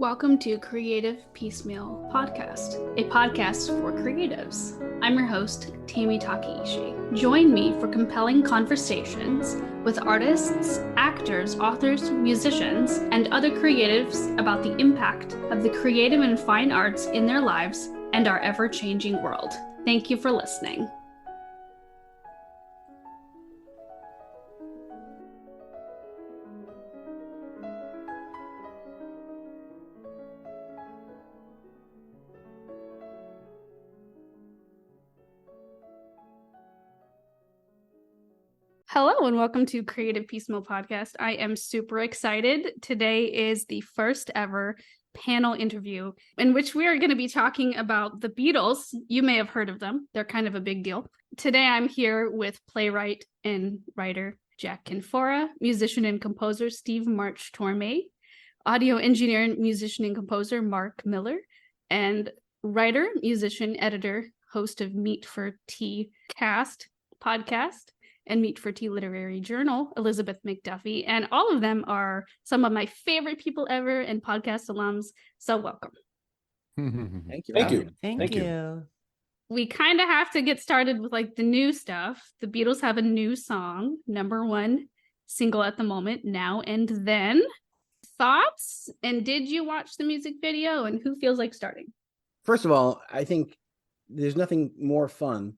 Welcome to Creative Piecemeal Podcast, a podcast for creatives. I'm your host, Tammy Takeishi. Join me for compelling conversations with artists, actors, authors, musicians, and other creatives about the impact of the creative and fine arts in their lives and our ever-changing world. Thank you for listening. Hello and welcome to Creative Piecemeal Podcast. I am super excited. Today is the first ever panel interview in which we are going to be talking about the Beatles. You may have heard of them. They're kind of a big deal. Today I'm here with playwright and writer Jack Canfora, musician and composer Steve March-Tormé, audio engineer and musician and composer Mark Miller, and writer, musician, editor, host of Meat for Tea Cast podcast and Meat for Tea Literary Journal, Elizabeth MacDuffie. And all of them are some of my favorite people ever and podcast alums. So welcome. Thank you. Thank you. We kind of have to get started with like the new stuff. The Beatles have a new song, #1 single at the moment, Now and Then. Thoughts? And did you watch the music video? And who feels like starting? First of all, I think there's nothing more fun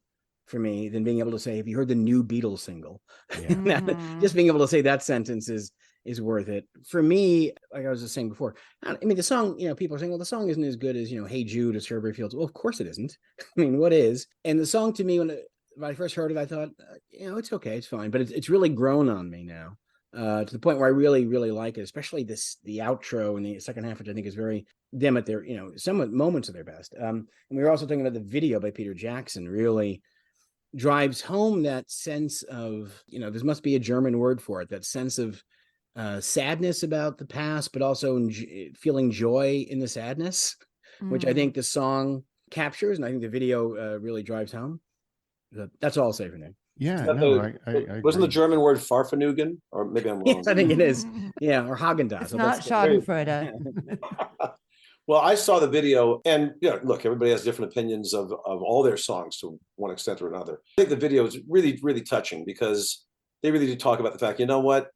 for me than being able to say, have you heard the new Beatles single? Yeah. Just being able to say that sentence is worth it. For me, like I was just saying before, I mean, the song, people are saying, well, the song isn't as good as, Hey Jude or Strawberry Fields. Well, of course it isn't. I mean, what is? And the song to me, when I first heard it, I thought, it's okay, it's fine. But it's really grown on me now to the point where I really, really like it, especially the outro and the second half, which I think is very them at their, some moments of their best. And we were also talking about the video by Peter Jackson, really drives home that sense of, there must be a German word for it, that sense of sadness about the past, but also feeling joy in the sadness, which I think the song captures, and I think the video really drives home. That's all I'll say for now. Yeah, I wasn't the German word Farfanugan, or maybe I'm wrong. Yes, I think it is. Yeah, or Haagen-Dazs. It's not Schadenfreude. Well, I saw the video, and look, everybody has different opinions of all their songs to one extent or another. I think the video is really, really touching because they really do talk about the fact,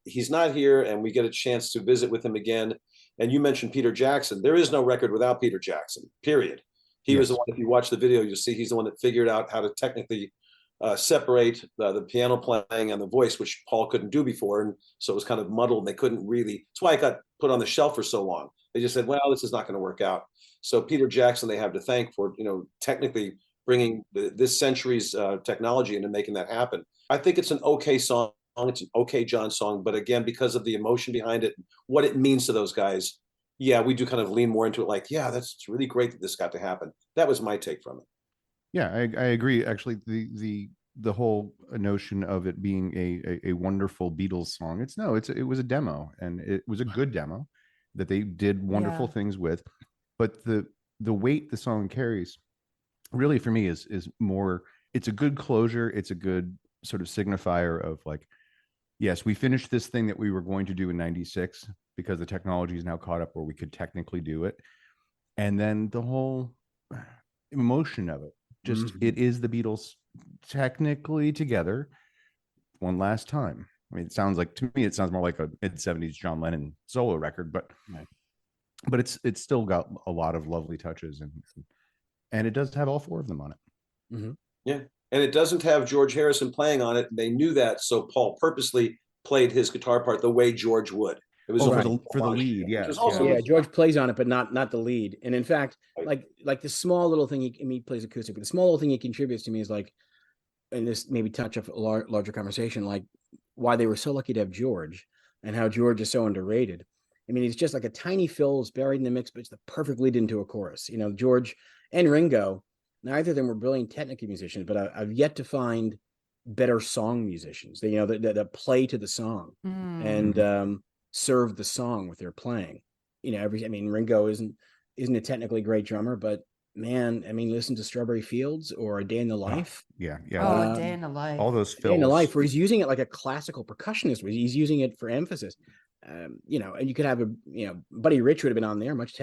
he's not here, and we get a chance to visit with him again. And you mentioned Peter Jackson. There is no record without Peter Jackson, period. He was the one, if you watch the video, you'll see he's the one that figured out how to technically separate the piano playing and the voice, which Paul couldn't do before. And so it was kind of muddled, and they couldn't really, that's why it got put on the shelf for so long. They just said, well, this is not going to work out. So Peter Jackson, they have to thank for, technically bringing this century's technology into making that happen. I think it's an okay song. It's an okay John song. But again, because of the emotion behind it, what it means to those guys, we do kind of lean more into it like, it's really great that this got to happen. That was my take from it. Yeah, I agree. Actually, the whole notion of it being a wonderful Beatles song, it was a demo, and it was a good demo that they did wonderful things with, but the weight the song carries really for me is more, it's a good closure. It's a good sort of signifier of like, yes, we finished this thing that we were going to do in 96 because the technology is now caught up where we could technically do it. And then the whole emotion of it, just it is the Beatles technically together one last time. I mean, to me, it sounds more like a mid-70s John Lennon solo record, but it's still got a lot of lovely touches, and it does have all four of them on it. Mm-hmm. Yeah, and it doesn't have George Harrison playing on it. They knew that, so Paul purposely played his guitar part the way George would. It was for the lead, George plays on it, but not the lead. And in fact, like the small little thing he plays acoustic, but the small little thing he contributes to me is like, and this maybe touch up a larger conversation, like why they were so lucky to have George and how George is so underrated. I mean, he's just like a tiny fill buried in the mix, but it's the perfect lead into a chorus. George and Ringo, neither of them were brilliant technical musicians, but I've yet to find better song musicians. They, that play to the song and serve the song with their playing. Ringo isn't a technically great drummer, but man, listen to Strawberry Fields or A Day in the Life. Yeah. A Day in the Life. All those films. Day in the Life, where he's using it like a classical percussionist, where he's using it for emphasis. and you could have Buddy Rich would have been on there, much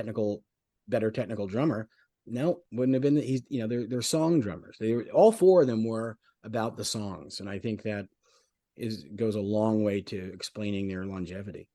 better technical drummer. No, wouldn't have been. He's, they're song drummers. All four of them were about the songs, and I think that goes a long way to explaining their longevity.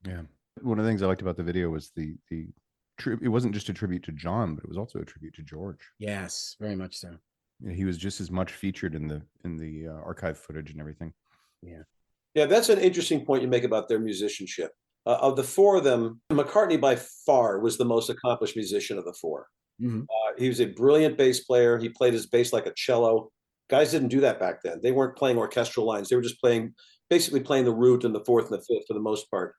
Yeah, one of the things I liked about the video was it wasn't just a tribute to John, but it was also a tribute to George. Yes, very much so. Yeah, he was just as much featured in the archive footage and everything. Yeah, that's an interesting point you make about their musicianship. Of the four of them, McCartney by far was the most accomplished musician of the four. Mm-hmm. He was a brilliant bass player. He played his bass like a cello. Guys didn't do that back then. They weren't playing orchestral lines. They were just basically playing the root and the fourth and the fifth for the most part.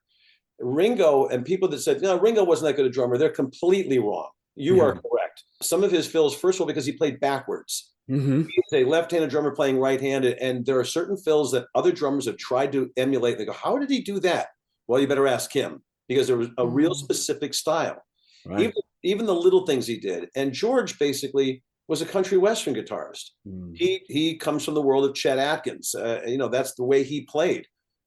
Ringo, and people that said, Ringo wasn't that good a drummer, they're completely wrong. You are correct. Some of his fills, first of all, because he played backwards. Mm-hmm. He's a left-handed drummer playing right-handed, and there are certain fills that other drummers have tried to emulate. They go, how did he do that? Well, you better ask him, because there was a real specific style. Right. Even the little things he did. And George basically was a country western guitarist. He comes from the world of Chet Atkins. That's the way he played.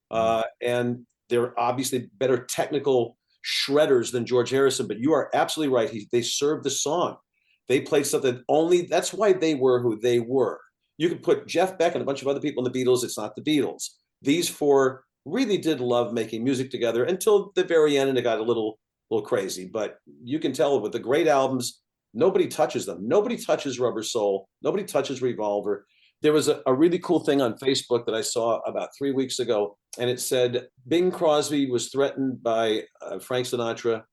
And they're obviously better technical shredders than George Harrison, but you are absolutely right. They served the song. They played something that's why they were who they were. You could put Jeff Beck and a bunch of other people in the Beatles. It's not the Beatles. These four really did love making music together until the very end, and it got a little crazy. But you can tell with the great albums, nobody touches them. Nobody touches Rubber Soul. Nobody touches Revolver. There was a really cool thing on Facebook that I saw about 3 weeks ago, and it said Bing Crosby was threatened by Frank Sinatra.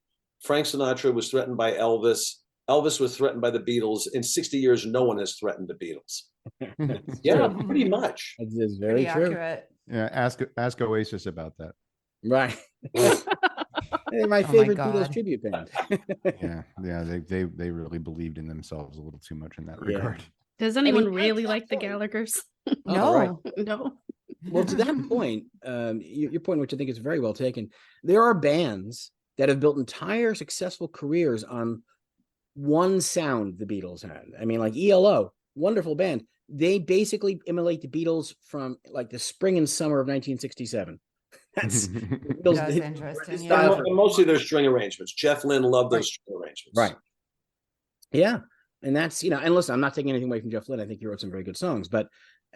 Frank Sinatra was threatened by Elvis. Elvis was threatened by the Beatles. In 60 years, no one has threatened the Beatles. Yeah, pretty much. That is very true. Accurate. Yeah, ask Oasis about that. Right. They're my favorite Beatles tribute band. yeah, they really believed in themselves a little too much in that regard. Does anyone really like the Gallaghers? No. Right. No. Well, to that point, your point, which I think is very well taken, there are bands that have built entire successful careers on one sound the Beatles had. I mean, like ELO, wonderful band. They basically emulate the Beatles from like the spring and summer of 1967. That's interesting. Yeah. Mostly their string arrangements. Jeff Lynne loved those string arrangements. Right. Yeah. And that's, and listen, I'm not taking anything away from Jeff Lynne. I think he wrote some very good songs, but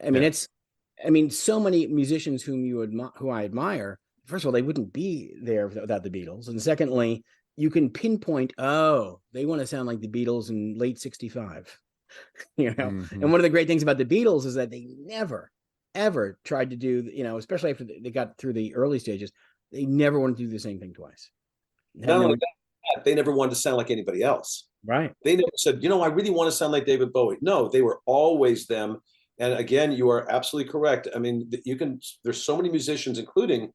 I mean, so many musicians who I admire, first of all, they wouldn't be there without the Beatles. And secondly, you can pinpoint, they want to sound like the Beatles in late 65, Mm-hmm. And one of the great things about the Beatles is that they never, ever tried to do, especially after they got through the early stages, they never wanted to do the same thing twice. Not only that, they never wanted to sound like anybody else. Right. They never said, I really want to sound like David Bowie. No, they were always them. And again, you are absolutely correct. I mean, there's so many musicians, including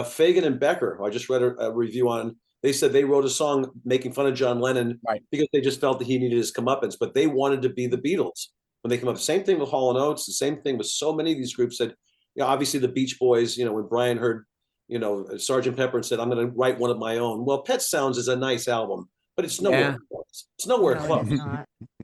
Fagan and Becker, who I just read a review on. They said they wrote a song making fun of John Lennon because they just felt that he needed his comeuppance, but they wanted to be the Beatles when they come up. Same thing with Hall & Oates, the same thing with so many of these groups said, obviously the Beach Boys, when Brian heard, Sgt. Pepper and said, I'm going to write one of my own. Well, Pet Sounds is a nice album, but it's nowhere close. It's nowhere close.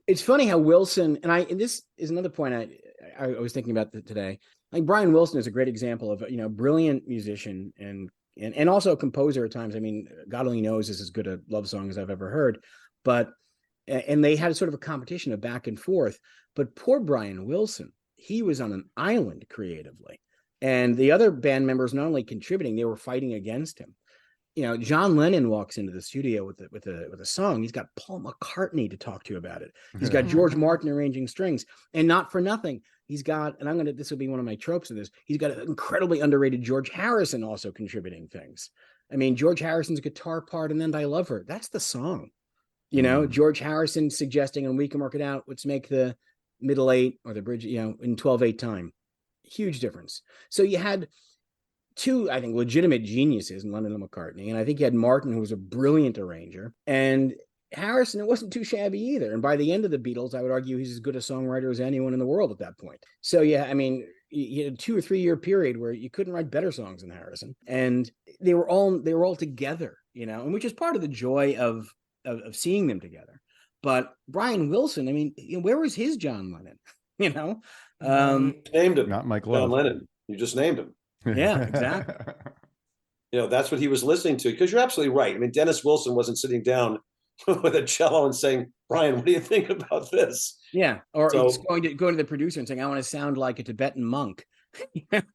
It's funny how Wilson, and this is another point I was thinking about today. Like Brian Wilson is a great example of, brilliant musician and also a composer at times. I mean, God only knows this is as good a love song as I've ever heard, and they had sort of a competition of back and forth, but poor Brian Wilson, he was on an island creatively. And the other band members not only contributing, they were fighting against him. John Lennon walks into the studio with a song. He's got Paul McCartney to talk to about it. He's got George Martin arranging strings, and not for nothing, he's got. And this will be one of my tropes of this. He's got an incredibly underrated George Harrison also contributing things. I mean, George Harrison's guitar part, and then I Love Her. That's the song. George Harrison suggesting, and we can work it out. Let's make the middle eight or the bridge, in 12/8 time. Huge difference. So you had two, I think, legitimate geniuses in Lennon and McCartney. And I think you had Martin, who was a brilliant arranger. And Harrison, it wasn't too shabby either. And by the end of the Beatles, I would argue he's as good a songwriter as anyone in the world at that point. So, I mean, you had a 2 or 3 year period where you couldn't write better songs than Harrison. And they were all together, and which is part of the joy of seeing them together. But Brian Wilson, I mean, where was his John Lennon? Named him. Not Mike Love. John Lennon. You just named him. Yeah, exactly. that's what he was listening to. Because you're absolutely right. I mean, Dennis Wilson wasn't sitting down with a cello and saying, Brian, what do you think about this? Yeah. Or it's going to the producer and saying, I want to sound like a Tibetan monk.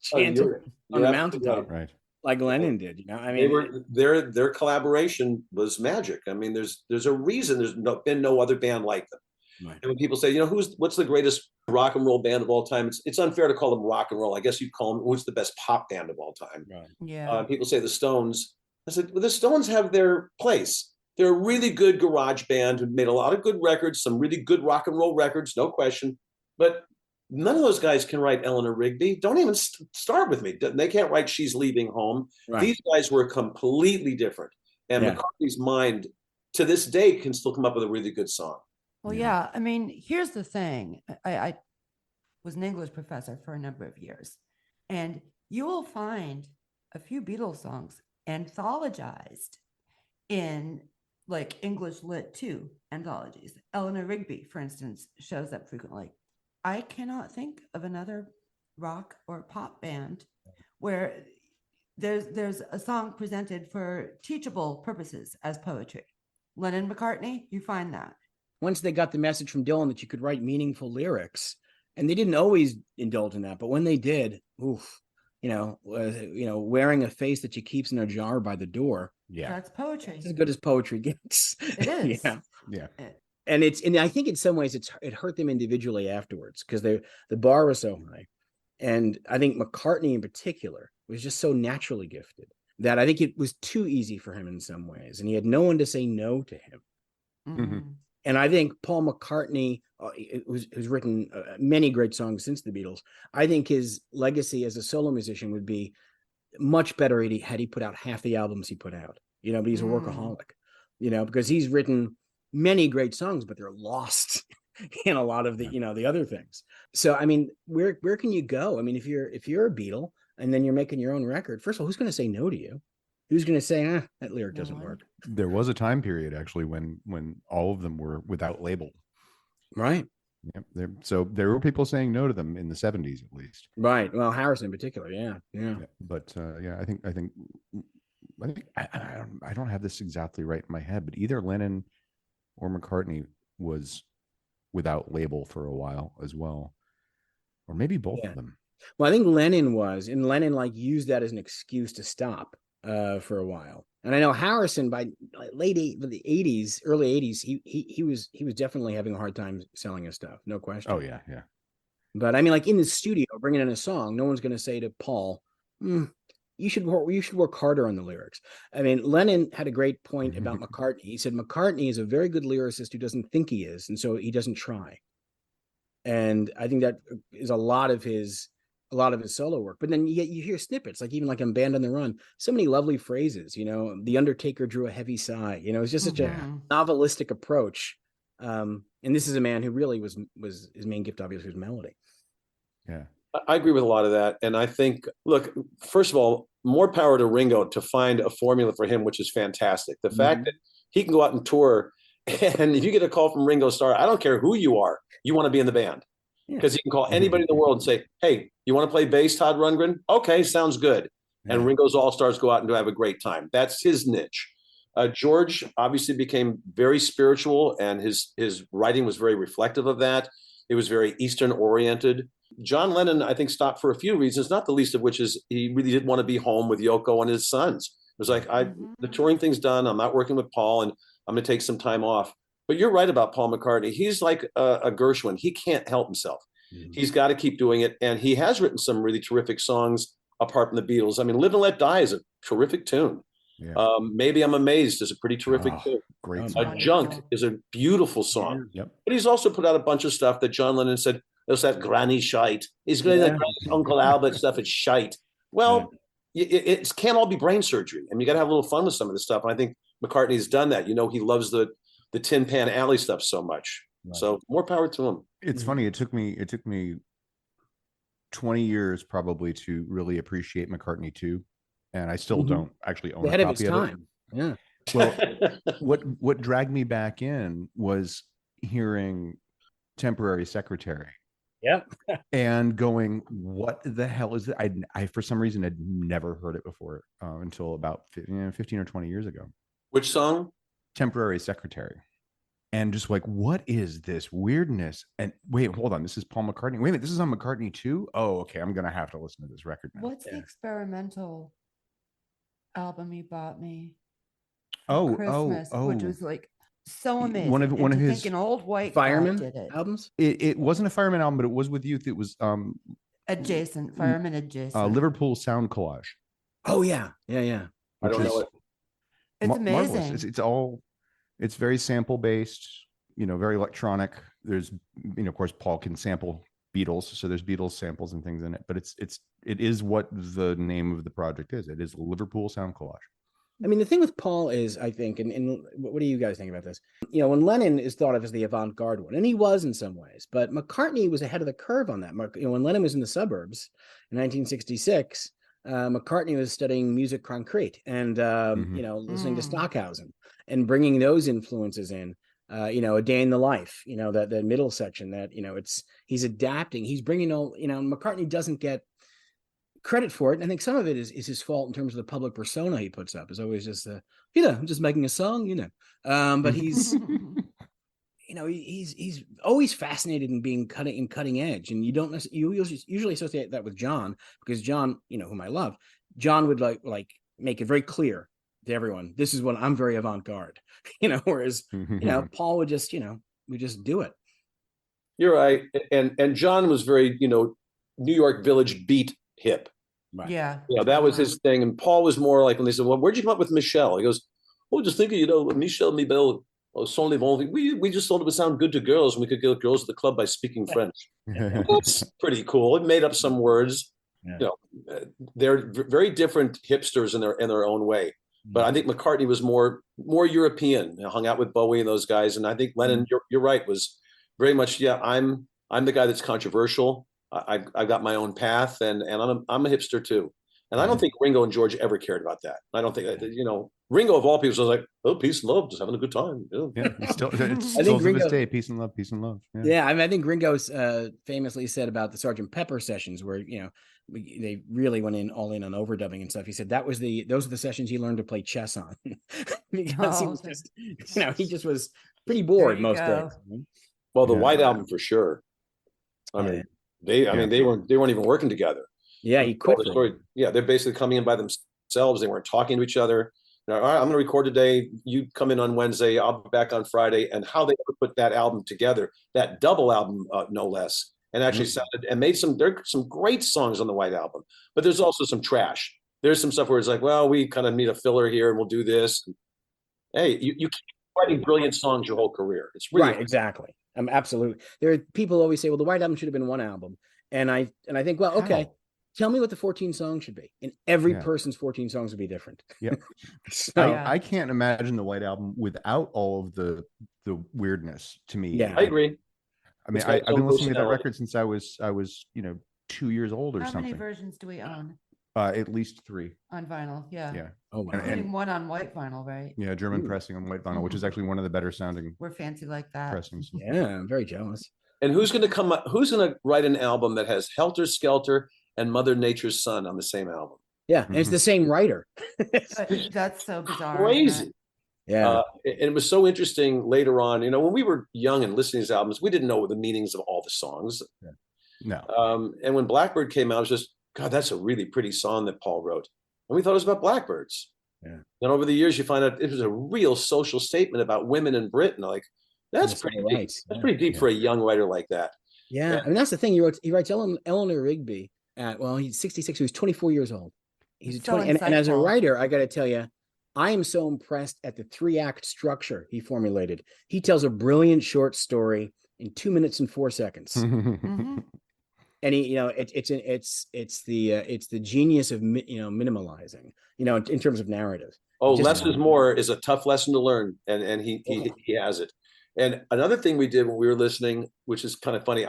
Chanting on the mountaintop, right? Like Lennon did. I mean, their collaboration was magic. I mean, there's a reason there's been no other band like them. Right. And when people say, what's the greatest rock and roll band of all time? It's unfair to call them rock and roll. I guess you'd call them, who's the best pop band of all time? Right. Yeah. People say the Stones. I said, well, the Stones have their place. They're a really good garage band who made a lot of good records, some really good rock and roll records, no question. But none of those guys can write Eleanor Rigby. Don't even start with me. They can't write She's Leaving Home. Right. These guys were completely different. And McCartney's mind, to this day, can still come up with a really good song. Well, yeah. I mean, here's the thing. I was an English professor for a number of years. And you will find a few Beatles songs anthologized in like English Lit 2 anthologies. Eleanor Rigby, for instance, shows up frequently. I cannot think of another rock or pop band where there's a song presented for teachable purposes as poetry. Lennon, McCartney, you find that. Once they got the message from Dylan that you could write meaningful lyrics, and they didn't always indulge in that, but when they did, wearing a face that you keeps in a jar by the door. Yeah, that's poetry. It's as good as poetry gets. It is. Yeah. And I think in some ways it hurt them individually afterwards because the bar was so high. And I think McCartney in particular was just so naturally gifted that I think it was too easy for him in some ways. And he had no one to say no to him. Mm-hmm. And I think Paul McCartney, who's written many great songs since the Beatles, I think his legacy as a solo musician would be much better had he put out half the albums he put out, but he's a workaholic, because he's written many great songs, but they're lost in a lot of the, the other things. So, I mean, where can you go? I mean, if you're a Beatle and then you're making your own record, first of all, who's going to say no to you? Who's going to say, that lyric doesn't work? There was a time period actually when all of them were without label. Right. Yeah. So there were people saying no to them in the 70s, at least. Right. Well, Harrison in particular. Yeah. But I think I don't have this exactly right in my head, but either Lennon or McCartney was without label for a while as well, or maybe both of them. Well, I think Lennon was, and Lennon used that as an excuse to stop for a while. And I know Harrison by early 80s, he was definitely having a hard time selling his stuff, no question. Oh yeah. But I mean, in the studio, bringing in a song, no one's going to say to Paul, you should work harder on the lyrics. I mean, Lennon had a great point about McCartney. He said McCartney is a very good lyricist who doesn't think he is, and so he doesn't try. And I think that is a lot of his solo work. But then you hear snippets, even in Band on the Run, so many lovely phrases. The Undertaker drew a heavy sigh. It's just such a novelistic approach. And this is a man who really was his main gift, obviously, was melody. Yeah. I agree with a lot of that. And I think, look, first of all, more power to Ringo to find a formula for him, which is fantastic. The fact that he can go out and tour, and if you get a call from Ringo Starr, I don't care who you are, you want to be in the band. Because he can call anybody in the world and say, hey, you want to play bass, Todd Rundgren? Okay, sounds good. And Ringo's All-Stars go out and have a great time. That's his niche. George obviously became very spiritual, and his writing was very reflective of that. It was very Eastern-oriented. John Lennon, I think, stopped for a few reasons, not the least of which is he really didn't want to be home with Yoko and his sons. It was like, the touring thing's done. I'm not working with Paul, and I'm going to take some time off. But you're right about Paul McCartney. He's like a Gershwin. He can't help himself. He's got to keep doing it. And he has written some really terrific songs apart from the Beatles. I mean, Live and Let Die is a terrific tune. Yeah. Maybe I'm Amazed is a pretty terrific tune. Great song. Junk is a beautiful song. Yep. But he's also put out a bunch of stuff that John Lennon said, there's that granny shite. He's going to Uncle Albert stuff. It's shite. Well, it can't all be brain surgery. I mean, you got to have a little fun with some of this stuff. And I think McCartney's done that. He loves the Tin Pan Alley stuff so much. Right. So more power to him. It's funny. It took me 20 years probably to really appreciate McCartney too. And I still don't actually own a copy of it. Yeah. Well, what dragged me back in was hearing Temporary Secretary. Yep. and going, what the hell is it? I for some reason had never heard it before until about 15 or 20 years ago. Which song? Temporary Secretary. And just like, what is this weirdness? And wait, hold on. This is Paul McCartney. Wait a minute, this is on McCartney too? Oh, okay. I'm going to have to listen to this record now. What's the experimental album you bought me? Oh, Christmas, which was like so amazing. One of his think an old white Fireman guy did it. albums. It wasn't a Fireman album, but it was with Youth. It was Adjacent, Fireman Adjacent. Liverpool Sound Collage. Oh yeah. Yeah. I don't know it. It's amazing. Marvelous. It's very sample based, very electronic. There's, of course, Paul can sample Beatles, so there's Beatles samples and things in it. But it is what the name of the project is. It is Liverpool Sound Collage. I mean, the thing with Paul is, I think, and what do you guys think about this? When Lennon is thought of as the avant-garde one, and he was in some ways, but McCartney was ahead of the curve on that. When Lennon was in the suburbs in 1966, McCartney was studying music concrete and, listening to Stockhausen and bringing those influences in, A Day in the Life, that middle section that, he's adapting, he's bringing all, McCartney doesn't get credit for it. And I think some of it is his fault in terms of the public persona he puts up. Is always just, I'm just making a song, but he's, he's always fascinated in being cutting edge. And you usually associate that with John, because John, whom I love, John would like make it very clear to everyone, this is what I'm very avant-garde, whereas, Paul would just, we just do it. You're right. And John was very, New York Village beat hip. Right. Yeah. That was his thing. And Paul was more like, when they said, well, where'd you come up with Michelle? He goes, just thinking, Michelle Mibel, Son Les Bons. We just thought it would sound good to girls, and we could get girls at the club by speaking French. That's pretty cool. It made up some words. Yeah. They're very different hipsters in their own way. But I think McCartney was more European, hung out with Bowie and those guys. And I think Lennon, you're right, was very much, I'm the guy that's controversial. I've got my own path, and I'm a hipster too. And I don't think Ringo and George ever cared about that. I don't think Ringo of all people was like, oh, peace and love, just having a good time. It's still to Ringo, this day, peace and love. Yeah, I think Ringo's famously said about the Sgt. Pepper sessions where they really went all in on overdubbing and stuff. He said those are the sessions he learned to play chess on because he was just he just was pretty bored most days. Well, the White Album for sure. I mean, they weren't even working together. Yeah, he quit. Yeah, they're basically coming in by themselves. They weren't talking to each other. All right, I'm going to record today. You come in on Wednesday. I'll be back on Friday. And how they ever put that album together, that double album, no less, and actually sounded and made there's some great songs on the White Album. But there's also some trash. There's some stuff where it's like, well, we kind of need a filler here, and we'll do this. Hey, you keep writing brilliant songs your whole career. It's really right, exactly. Absolutely. There are people always say, well, the White Album should have been one album, and I think, well, okay. Tell me what the 14 songs should be. And every person's 14 songs would be different. Yeah. I can't imagine the White Album without all of the weirdness to me. Yeah, I agree. I mean, I've been listening to that record since I was 2 years old or something. How many versions do we own? At least 3 on vinyl. Yeah. Yeah. Oh, wow. And one on white vinyl, right? Yeah, German pressing on white vinyl, which is actually one of the better sounding. We're fancy like that. Pressings. Yeah, I'm very jealous. And who's going to write an album that has Helter Skelter and Mother Nature's Son on the same album? Yeah, and it's the same writer. That's so bizarre. Crazy. Yeah. And it was so interesting later on, when we were young and listening to these albums, we didn't know the meanings of all the songs. Yeah. No. And when Blackbird came out, it was just, God, that's a really pretty song that Paul wrote. And we thought it was about blackbirds. Yeah. And over the years, you find out it was a real social statement about women in Britain. Like, that's pretty deep. Right. That's pretty deep for a young writer like that. Yeah. I mean, that's the thing. He writes Eleanor Rigby he's 66. He was 24 years old. He's so 20. And as a writer, I got to tell you, I am so impressed at the 3-act structure he formulated. He tells a brilliant short story in 2 minutes and 4 seconds. And he, it's the genius of minimalizing, in terms of narrative. Oh, less is more is a tough lesson to learn, and he has it. And another thing we did when we were listening, which is kind of funny,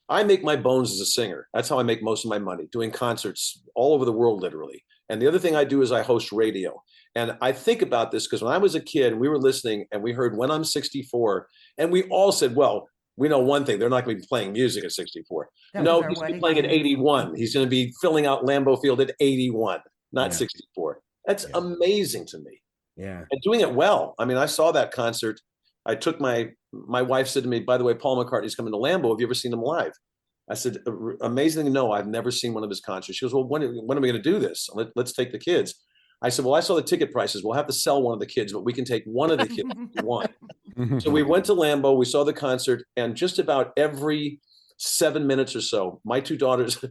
I make my bones as a singer. That's how I make most of my money, doing concerts all over the world, literally. And the other thing I do is I host radio. And I think about this because when I was a kid, we were listening and we heard When I'm 64, and we all said, well, we know one thing: they're not going to be playing music at 64. That No, was our he's going to be wedding playing at dance. 81. He's going to be filling out Lambeau Field at 81, not Yeah. 64. That's Yeah. amazing to me. Yeah. And doing it well. I mean, I saw that concert. I took my wife said to me, by the way, Paul McCartney's coming to Lambeau. Have you ever seen him live? I said, amazingly, no, I've never seen one of his concerts. She goes, well, when are we going to do this? Let's take the kids. I said, well, I saw the ticket prices. We'll have to sell one of the kids, but we can take one of the kids if you want. So we went to Lambeau, we saw the concert, and just about every 7 minutes or so, my two daughters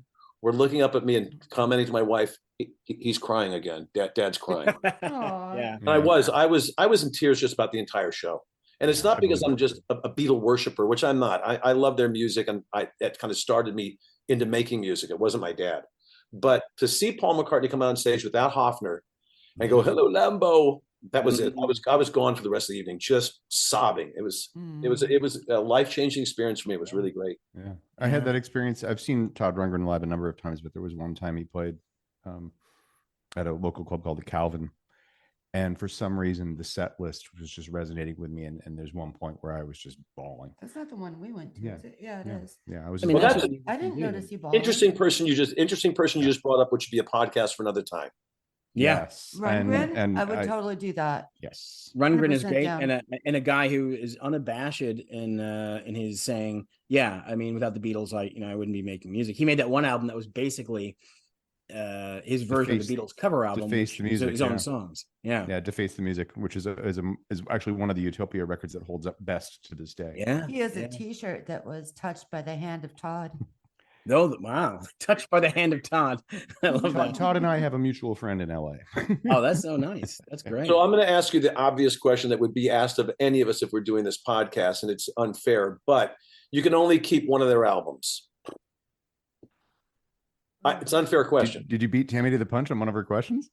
were looking up at me and commenting to my wife, he's crying again. Dad's crying. Yeah. And I was in tears just about the entire show. And it's not because I'm just a Beatle worshiper, which I'm not. I love their music, and it kind of started me into making music. It wasn't my dad. But to see Paul McCartney come out on stage without Hofner and go, hello, Lambeau, that was it. I was gone for the rest of the evening, just sobbing. It was a life-changing experience for me. It was really great. Yeah, I had that experience. I've seen Todd Rundgren live a number of times, but there was one time he played at a local club called the Calvin, and for some reason the set list was just resonating with me. And there's one point where I was just bawling. That's not the one we went to. Yeah. Is it? Yeah, it is. Yeah, I was. I mean, Well, I didn't notice you bawling. Interesting person you just brought up, which should be a podcast for another time. Yeah. Yes. Rundgren, And I would totally do that. Yes. Rundgren is 100% great, down. and a guy who is unabashed in his saying, yeah, I mean, without the Beatles, I wouldn't be making music. He made that one album that was basically his version of the Beatles cover album, Deface the Music, his own songs. Yeah. Yeah, Deface the Music, which is actually one of the Utopia records that holds up best to this day. Yeah. He has a T-shirt that was touched by the hand of Todd. No, wow, touched by the hand of Todd. I love that. Todd and I have a mutual friend in LA. Oh, that's so nice. That's great. So I'm going to ask you the obvious question that would be asked of any of us if we're doing this podcast, and it's unfair, but you can only keep one of their albums. It's an unfair question. Did you beat Tammy to the punch on one of her questions?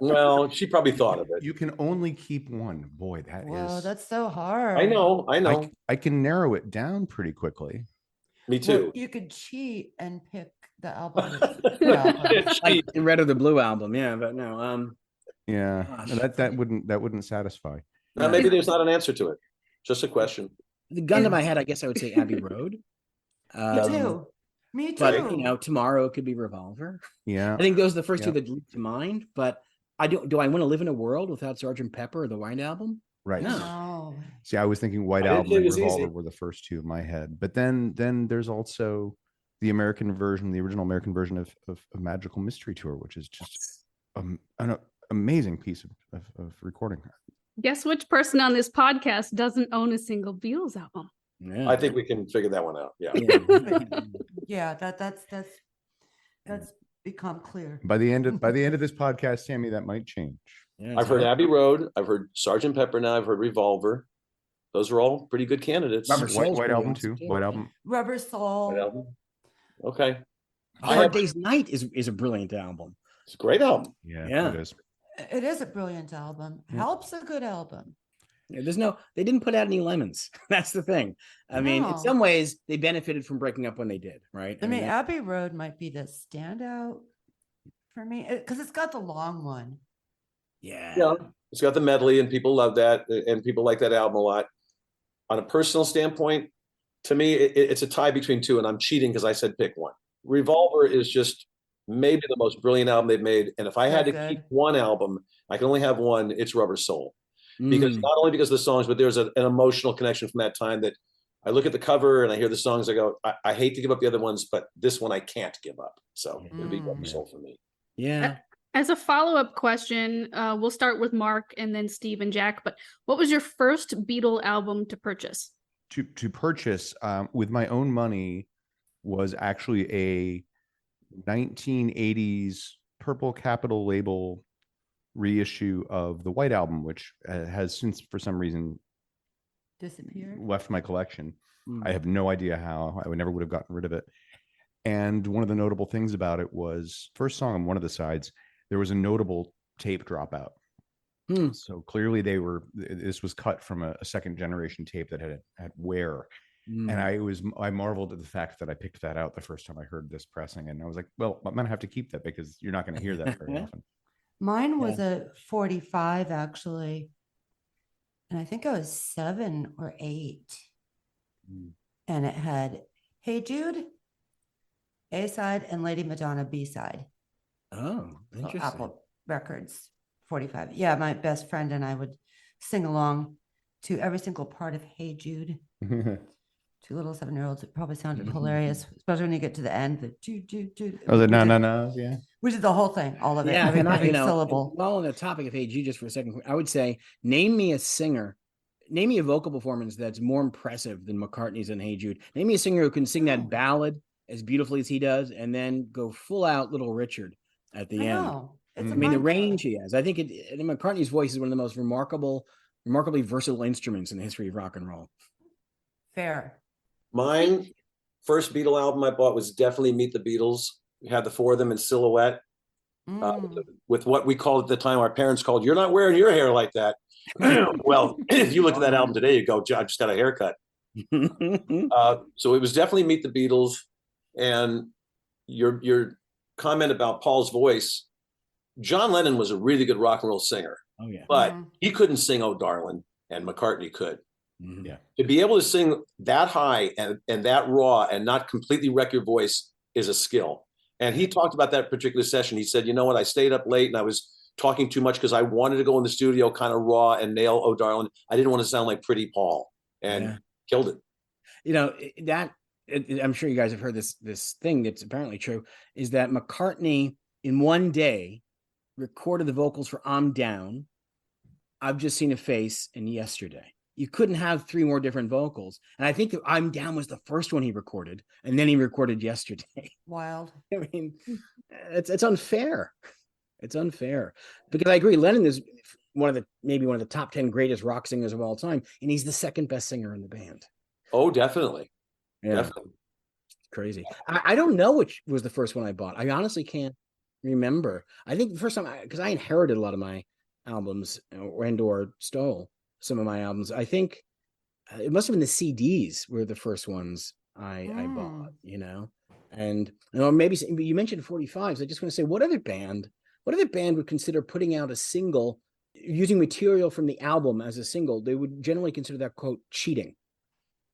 Well, she probably thought of it. You can only keep one. Boy, That's so hard. I know. I can narrow it down pretty quickly. Me too. Well, you could cheat and pick the album. Like the Red or the Blue album, yeah, but no, yeah, that wouldn't satisfy. Now, maybe there's not an answer to it. Just a question. The gun to my head, I guess I would say Abbey Road. Me too. But tomorrow it could be Revolver. Yeah, I think those are the first two that leap to mind. But do I want to live in a world without Sgt. Pepper or the White Album? Right. No. See, I was thinking White Album and Revolver were the first two in my head, but then there's also the American version, the original American version of Magical Mystery Tour, which is just an amazing piece of recording. Guess which person on this podcast doesn't own a single Beatles album? Yeah. I think we can figure that one out. Yeah. Yeah, that's become clear. By the end of this podcast, Sammy, that might change. Yeah, I've heard Abbey Road. I've heard Sgt. Pepper. Now I've heard Revolver. Those are all pretty good candidates. White Album too. White Album. Rubber Soul. White Album. Okay. Hard Day's Night is a brilliant album. It's a great album. Yeah, it is. It is a brilliant album. Help's a good album. Yeah, they didn't put out any lemons. That's the thing. I mean, in some ways, they benefited from breaking up when they did, right? I mean, Abbey Road might be the standout for me because it's got the long one. Yeah, it's got the medley, and people love that, and people like that album a lot. On a personal standpoint, to me, it's a tie between two, and I'm cheating because I said pick one. Revolver is just maybe the most brilliant album they've made, and if I had to keep one album, I can only have one. It's Rubber Soul, because not only because of the songs, but there's an emotional connection from that time that I look at the cover and I hear the songs. I go, I hate to give up the other ones, but this one I can't give up. So it'd be Rubber Soul for me. Yeah. As a follow-up question, we'll start with Mark and then Steve and Jack. But what was your first Beatle album to purchase? To purchase with my own money was actually a 1980s Purple Capitol label reissue of the White Album, which has since, for some reason, disappeared, left my collection. I have no idea how. I never would have gotten rid of it. And one of the notable things about it was, first song on one of the sides, there was a notable tape dropout. So clearly this was cut from a second generation tape that had wear. And I marveled at the fact that I picked that out the first time I heard this pressing. And I was like, well, I'm going to have to keep that because you're not going to hear that very often. Mine was a 45 actually. And I think I was 7 or 8. and it had Hey Jude A-side and Lady Madonna B-side. Oh, interesting. Apple Records 45. Yeah, my best friend and I would sing along to every single part of Hey Jude. Two little 7-year-olds. It probably sounded hilarious, especially when you get to the end. The Jude. Oh, the no, yeah. We did the whole thing, all of it. Yeah, every syllable. Well, on the topic of Hey Jude, just for a second, I would say, name me a vocal performance that's more impressive than McCartney's in Hey Jude. Name me a singer who can sing that ballad as beautifully as he does, and then go full out Little Richard at the end. I mean, the range he has. I think McCartney's voice is one of the most remarkably versatile instruments in the history of rock and roll. Fair. Mine first Beatle album I bought was definitely Meet the Beatles. We had the four of them in silhouette with what we called at the time, our parents called, "You're not wearing your hair like that." Well, if you look at that album today, you go, "I just got a haircut." So it was definitely Meet the Beatles. And your comment about Paul's voice, John Lennon was a really good rock and roll singer. Oh yeah, but he couldn't sing "Oh Darling," and McCartney could. Yeah, to be able to sing that high and that raw and not completely wreck your voice is a skill. And he talked about that particular session. He said, "You know what? I stayed up late and I was talking too much because I wanted to go in the studio kind of raw and nail 'Oh Darling.' I didn't want to sound like Pretty Paul," and killed it. You know, that I'm sure you guys have heard this thing that's apparently true, is that McCartney in one day recorded the vocals for "I'm Down," "I've Just Seen a Face," and "Yesterday." You couldn't have three more different vocals. And I think that "I'm Down" was the first one he recorded, and then he recorded "Yesterday." Wild. I mean, it's unfair. It's unfair, because I agree, Lennon is maybe one of the top 10 greatest rock singers of all time, and he's the second best singer in the band. Oh, definitely. Yeah. Definitely. Crazy. I don't know which was the first one I bought. I honestly can't remember. I think the first time, because I inherited a lot of my albums or stole some of my albums. I think it must have been the CDs were the first ones I bought, and maybe you mentioned 45s. I just want to say, what other band would consider putting out a single using material from the album as a single? They would generally consider that, quote, cheating.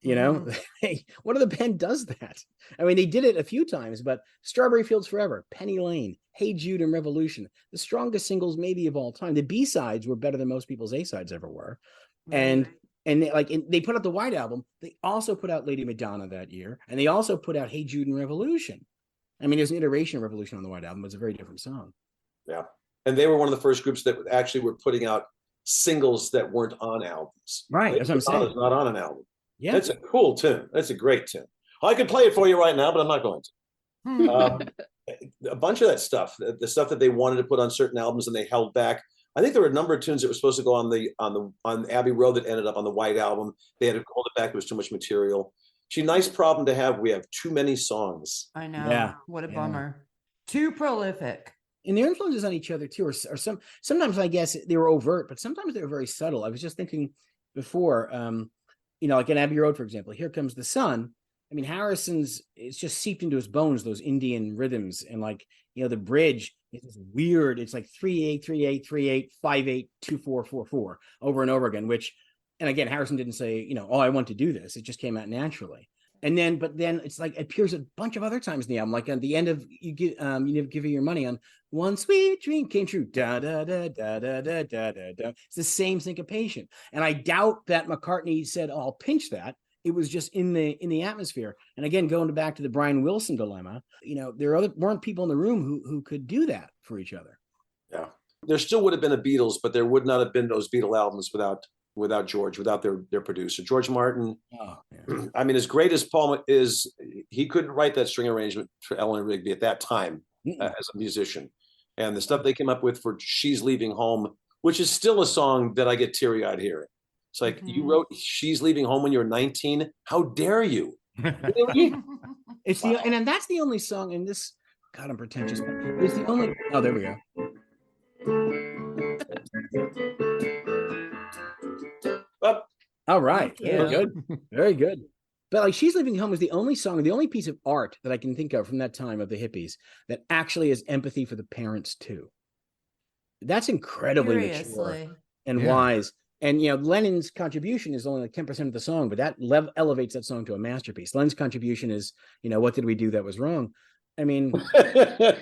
What other band does that? I mean, they did it a few times, but Strawberry Fields Forever, Penny Lane, Hey Jude, and Revolution, the strongest singles maybe of all time. The B-sides were better than most people's A-sides ever were. Right. And they put out the White Album. They also put out Lady Madonna that year, and they also put out Hey Jude and Revolution. I mean, there's an iteration of Revolution on the White Album, but it's a very different song. Yeah. And they were one of the first groups that actually were putting out singles that weren't on albums. Right. That's what I'm saying. It's not on an album. Yeah. That's a cool tune. That's a great tune. I could play it for you right now, but I'm not going to. A bunch of that stuff, the stuff that they wanted to put on certain albums and they held back. I think there were a number of tunes that were supposed to go on Abbey Road that ended up on the White Album. They had to hold it back. There was too much material. It's a nice problem to have. We have too many songs. I know. Yeah. What a bummer. Too prolific. And their influences on each other too, or sometimes I guess they were overt, but sometimes they were very subtle. I was just thinking before, like in Abbey Road, for example, Here Comes the Sun. I mean, it's just seeped into his bones, those Indian rhythms, and the bridge is weird. It's like 3/8, 3/8, 3/8, 5/8, 2/4, 4/4 over and over again, and again, Harrison didn't say, "Oh, I want to do this." It just came out naturally. But then it's like it appears a bunch of other times in the album, like at the end of you give you your money on "One Sweet Dream Came True," da da da da da da da da. It's the same syncopation, and I doubt that McCartney said, "Oh, I'll pinch that." It was just in the atmosphere. And again, going back to the Brian Wilson dilemma, there weren't people in the room who could do that for each other. Yeah, there still would have been a Beatles, but there would not have been those Beatle albums without George, without their producer, George Martin. Oh, yeah. I mean, as great as Paul is, he couldn't write that string arrangement for Eleanor Rigby at that time as a musician. And the stuff they came up with for "She's Leaving Home," which is still a song that I get teary-eyed hearing. It's like, you wrote "She's Leaving Home" when you were 19? How dare you? Really? And that's the only song in this. God, I'm pretentious. It's the only. Oh, there we go. All right. Very good. Very good. But "She's Leaving Home" is the only song, the only piece of art that I can think of from that time of the hippies that actually has empathy for the parents too. That's incredibly mature and wise. And Lennon's contribution is only like 10% of the song, but that elevates that song to a masterpiece. Lennon's contribution is, what did we do that was wrong? I mean,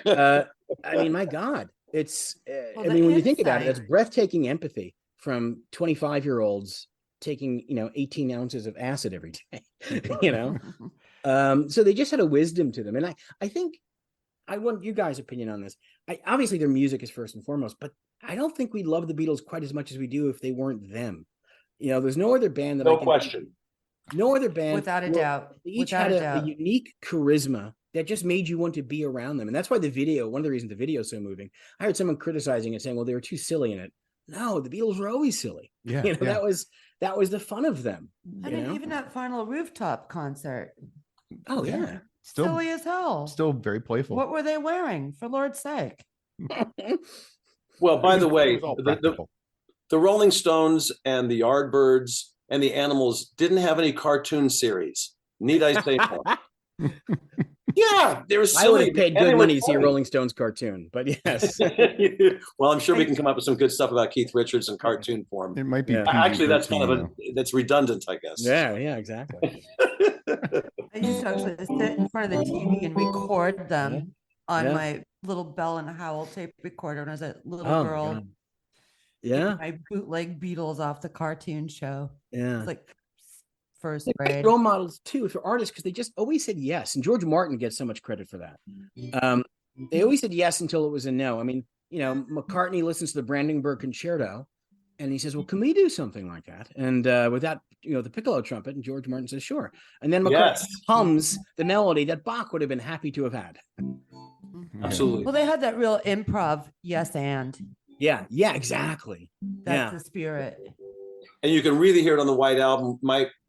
my God, it's. When you think about it, that's breathtaking empathy from 25-year-olds taking 18 ounces of acid every day. So they just had a wisdom to them, and I think I want you guys' opinion on this. Obviously their music is first and foremost, but I don't think we love the Beatles quite as much as we do if they weren't them. There's no other band that no question. No other band, without a doubt. They each had a unique charisma that just made you want to be around them, and that's why one of the reasons the video is so moving. I heard someone criticizing it, saying, "Well, they were too silly in it." No, the Beatles were always silly. Yeah, that was the fun of them. I mean, even that final rooftop concert. Oh yeah. Still silly as hell. Still very playful. What were they wearing, for Lord's sake? Well, by the way, the Rolling Stones and the Yardbirds and the Animals didn't have any cartoon series. Need I say more? Yeah, they were silly. I would have paid good money to see a Rolling Stones cartoon, but yes. Well, I'm sure we can come up with some good stuff about Keith Richards in cartoon form. It might be. Actually, that's kind of that's redundant, I guess. Yeah, exactly. I used to actually sit in front of the TV and record them on my little Bell and Howell tape recorder when I was a little girl. Yeah. I bootleg Beatles off the cartoon show. Yeah. It's like first grade. Role models too for artists because they just always said yes. And George Martin gets so much credit for that. They always said yes until it was a no. I mean, McCartney listens to the Brandenburg Concerto and he says, well, can we do something like that? And with that, the piccolo trumpet, and George Martin says, sure. And then McCartney hums the melody that Bach would have been happy to have had. Absolutely. Well, they had that real improv yes and. Yeah, exactly. That's the spirit. And you can really hear it on the White Album.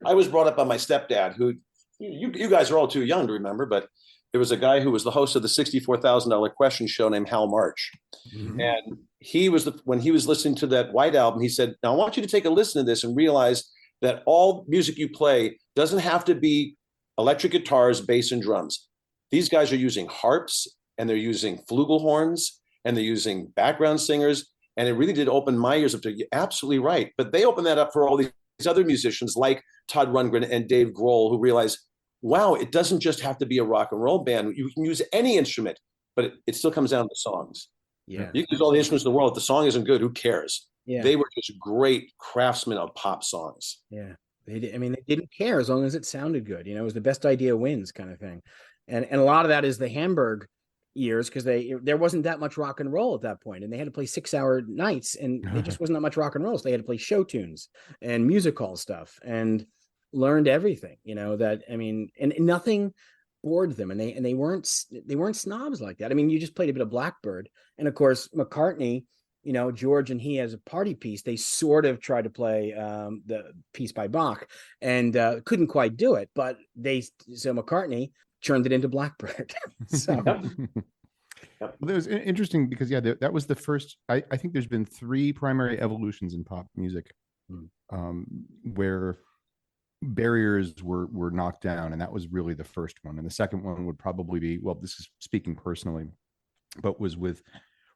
I was brought up by my stepdad, who you guys are all too young to remember, but there was a guy who was the host of the $64,000 question show named Hal March. Mm-hmm. And he was when he was listening to that White Album, he said, now I want you to take a listen to this and realize that all music you play doesn't have to be electric guitars, bass, and drums. These guys are using harps and they're using flugelhorns and they're using background singers. And it really did open my ears up to, you're absolutely right. But they opened that up for all these other musicians like Todd Rundgren and Dave Grohl, who realized, wow, it doesn't just have to be a rock and roll band. You can use any instrument, but it still comes down to songs. Yeah. You can use all the instruments in the world. If the song isn't good, who cares? Yeah. They were just great craftsmen of pop songs. Yeah. They didn't care as long as it sounded good. It was the best idea wins kind of thing. And a lot of that is the Hamburg years because there wasn't that much rock and roll at that point, and they had to play 6-hour nights, and there just wasn't that much rock and roll. So they had to play show tunes and music hall stuff and learned everything, and nothing bored them, and they weren't snobs like that. I mean, you just played a bit of Blackbird, and of course McCartney, George and he as a party piece, they sort of tried to play the piece by Bach and couldn't quite do it, but so McCartney turned it into Blackbird. So well, that was interesting because that was the first. I think there's been 3 primary evolutions in pop music where barriers were knocked down, and that was really the first one. And the second one would probably be, well, this is speaking personally, but was with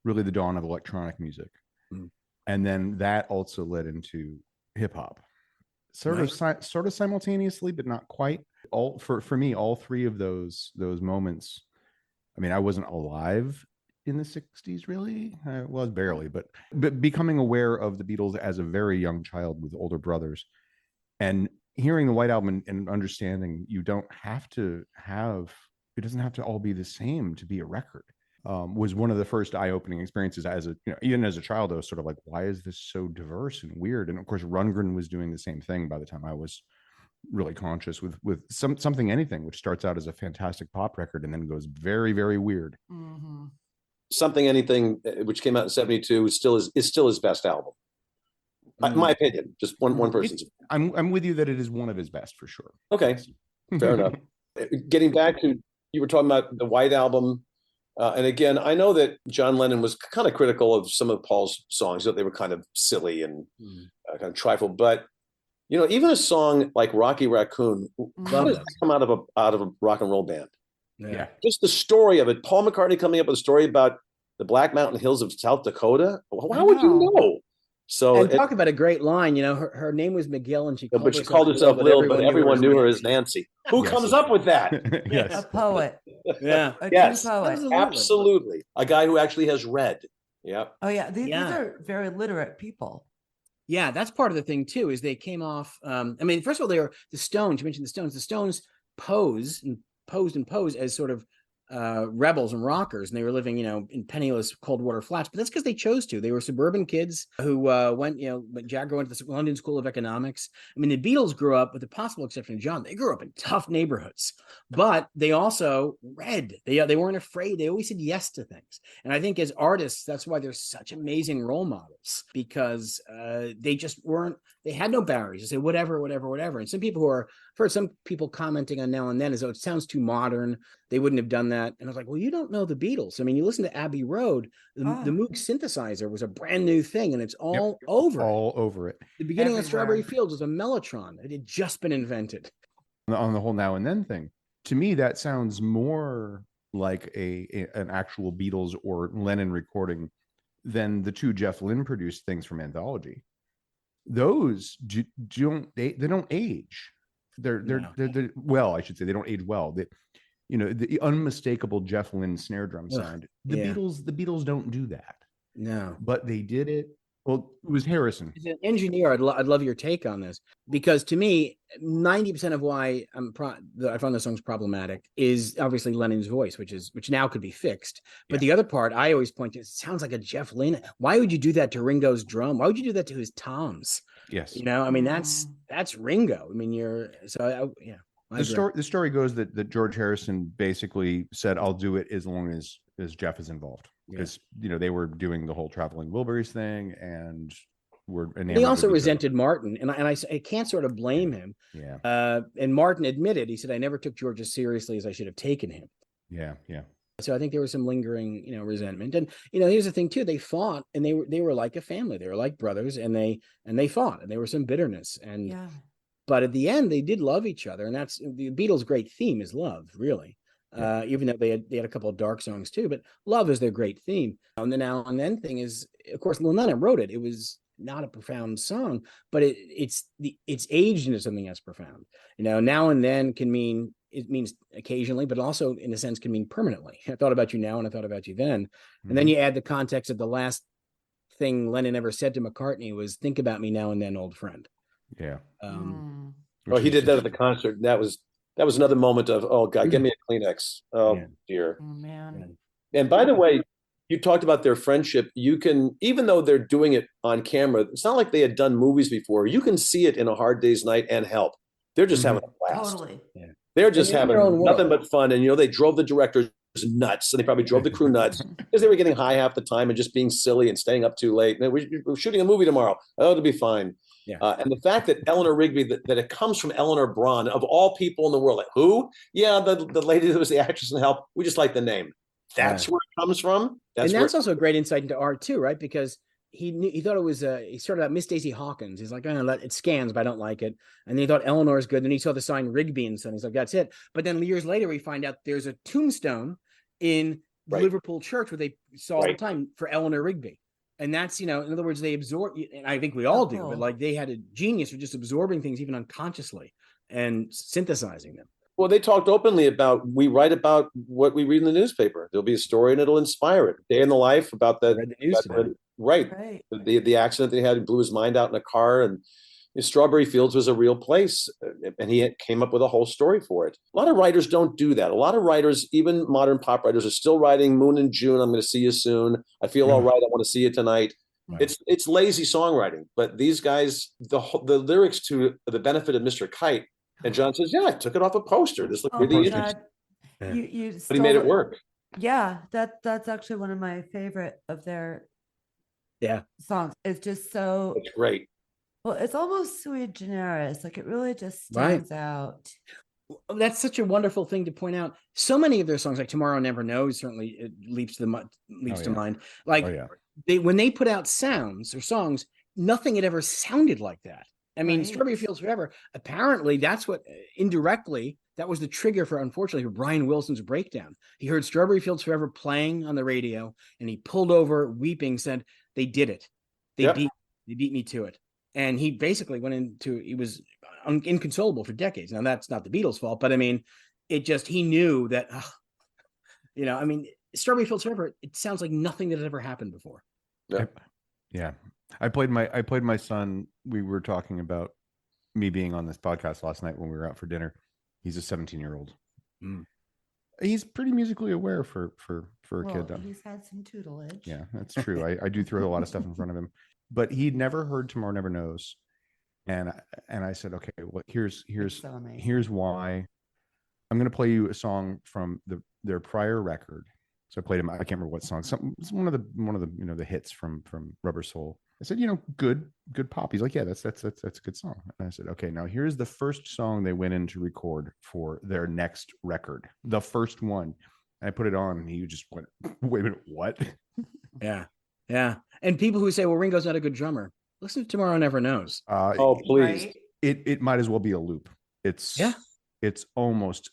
really the dawn of electronic music. And then that also led into hip hop, sort of simultaneously, but not quite. For me, all 3 of those moments. I mean, I wasn't alive in the 60s, really. I was barely, but becoming aware of the Beatles as a very young child with older brothers, and hearing the White Album and understanding it doesn't have to all be the same to be a record, was one of the first eye-opening experiences even as a child. I was sort of like, why is this so diverse and weird? And of course, Rundgren was doing the same thing by the time I was really conscious with Something Anything, which starts out as a fantastic pop record and then goes very, very weird. Mm-hmm. Something Anything, which came out in '72, is still his best album. My opinion, just one person's. I'm with you that it is one of his best for sure. Okay, fair enough. Getting back to, you were talking about the White Album, and again, I know that John Lennon was kind of critical of some of Paul's songs, that they were kind of silly and kind of trifle, but even a song like Rocky Raccoon, how does that come out of a rock and roll band? Yeah. Just the story of it. Paul McCartney coming up with a story about the Black Mountain Hills of South Dakota. How would you know? So And talk about a great line. her name was McGill, and she called herself Lil, but everyone knew her as Nancy. Who Yes. comes up with that? Yes. A poet. Yeah. A Yes. true poet. Absolutely. A guy who actually has read. Yeah. Oh yeah. These Yeah. are very literate people. Yeah, that's part of the thing too, is they came off. First of all, they were the Stones. You mentioned the Stones. The Stones posed as sort of rebels and rockers, and they were living, in penniless Coldwater Flats. But that's because they chose to. They were suburban kids who went, Jagger went to the London School of Economics. The Beatles grew up, with the possible exception of John, they grew up in tough neighborhoods, but they also read. They weren't afraid. They always said yes to things. And I think as artists, that's why they're such amazing role models, because they just weren't. They had no barriers. They say whatever. And some people I've heard some people commenting on Now and Then as though it sounds too modern. They wouldn't have done that. And I was like, well, you don't know the Beatles. You listen to Abbey Road, the Moog synthesizer was a brand new thing, and it's all over. All over it. The beginning Everywhere. of Strawberry Fields was a Mellotron. It had just been invented. On the whole Now and Then thing, to me, that sounds more like an actual Beatles or Lennon recording than the two Jeff Lynne produced things from Anthology. Those don't age. They're well, I should say they don't age well. The unmistakable Jeff Lynne snare drum sound. The Beatles don't do that. No, but they did it. Well, it was Harrison. As an engineer, I'd love your take on this, because to me, 90% of why I found the songs problematic is obviously Lennon's voice, which now could be fixed. But the other part I always point to, it sounds like a Jeff Lynne. Why would you do that to Ringo's drum? Why would you do that to his toms? Yes. That's Ringo. The story goes that George Harrison basically said, "I'll do it as long as Jeff is involved," because they were doing the whole traveling Wilburys thing, and were enamored. He also resented Martin, and I can't sort of blame him. Yeah. And Martin admitted, he said, "I never took George as seriously as I should have taken him." Yeah. So I think there was some lingering, resentment. And here's the thing too: they fought, and they were like a family. They were like brothers, and they fought, and there was some bitterness. And but at the end, they did love each other, and that's the Beatles' great theme is love, really. Even though they had a couple of dark songs too, but love is their great theme. And the Now and Then thing is, of course, Lennon wrote it. It was not a profound song, but it's aged into something that's profound. Now and then means occasionally, but also in a sense can mean permanently. I thought about you now, and I thought about you then. And then you add the context of the last thing Lennon ever said to McCartney was, "Think about me now and then, old friend." Yeah. He did that at the concert. That was another moment of, oh God, give me a Kleenex. Oh dear. Oh man. And by the way, you talked about their friendship. You can, even though they're doing it on camera, it's not like they had done movies before. You can see it in A Hard Day's Night and Help. They're just having a blast. Totally. Yeah. They're just having nothing but fun. And they drove the directors nuts, and they probably drove the crew nuts because they were getting high half the time and just being silly and staying up too late. And we're shooting a movie tomorrow. Oh, it'll be fine. Yeah. And the fact that Eleanor Rigby, that it comes from Eleanor Braun, of all people in the world, like who? Yeah, the lady that was the actress in Help. We just like the name. That's where it comes from. That's also a great insight into art too, right? Because he thought it was he started out Miss Daisy Hawkins. He's like, it scans, but I don't like it. And then he thought Eleanor's good. Then he saw the sign Rigby and Son. He's like, that's it. But then years later, we find out there's a tombstone in the Liverpool church where they saw all the time for Eleanor Rigby. And that's, in other words, they absorb, and I think we all do, but like they had a genius for just absorbing things even unconsciously and synthesizing them. Well, they talked openly about, we write about what we read in the newspaper. There'll be a story and it'll inspire it. Day in the life about that. The accident that he had, he blew his mind out in a car, and Strawberry Fields was a real place, and he came up with a whole story for it. A lot of writers don't do that. A lot of writers, even modern pop writers, are still writing Moon and June. I'm going to see you soon. I feel all right. I want to see you tonight. Right. It's lazy songwriting. But these guys, the lyrics to The Benefit of Mr. Kite, and John says, "Yeah, I took it off a poster. This looked really interesting." But he made it work. Yeah, that's actually one of my favorite of their songs. It's just so it's great. Well, it's almost sui generis. Like it really just stands out. That's such a wonderful thing to point out. So many of their songs, like Tomorrow Never Knows, certainly it leaps to mind. Like when they put out sounds or songs, nothing had ever sounded like that. I mean, Strawberry Fields Forever, apparently that's what indirectly, that was the trigger for, unfortunately, for Brian Wilson's breakdown. He heard Strawberry Fields Forever playing on the radio, and he pulled over weeping, said, they did it. They beat They beat me to it. And he basically he was inconsolable for decades. Now, that's not the Beatles' fault, but I mean, he knew that, Strawberry Fields Forever, it sounds like nothing that had ever happened before. Yeah. I played my son. We were talking about me being on this podcast last night when we were out for dinner. He's a 17-year-old. He's pretty musically aware for a kid, though. He's had some tutelage. Yeah, that's true. I do throw a lot of stuff in front of him, but he'd never heard Tomorrow Never Knows. And I said, okay, well, here's why. I'm going to play you a song from their prior record. So I played him. I can't remember what song. It's one of the the hits from Rubber Soul. I said, good pop. He's like, yeah, that's a good song. And I said, okay, now here's the first song they went in to record for their next record, the first one. And I put it on, and he just went, wait a minute, what? Yeah. And people who say, well, Ringo's not a good drummer, listen to Tomorrow Never Knows. Please. Right? It might as well be a loop. It's almost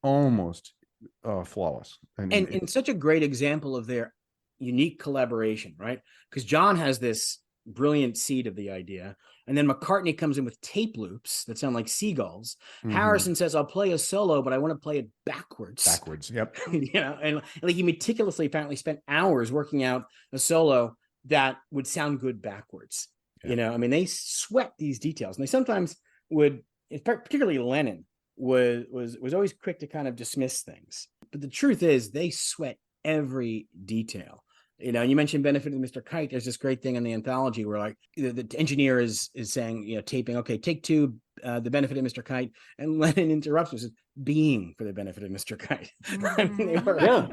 flawless. And such a great example of their unique collaboration, right? Because John has this brilliant seed of the idea, and then McCartney comes in with tape loops that sound like seagulls. Harrison says, I'll play a solo, but I want to play it backwards. Yep. And like he meticulously apparently spent hours working out a solo that would sound good backwards. Yeah. They sweat these details, and they sometimes would, particularly Lennon was always quick to kind of dismiss things. But the truth is, they sweat every detail. You mentioned Benefit of Mr. Kite. There's this great thing in the anthology where like the engineer is saying, taping, okay, take two, the Benefit of Mr. Kite, and Lennon interrupts and says, being for the benefit of Mr. Kite.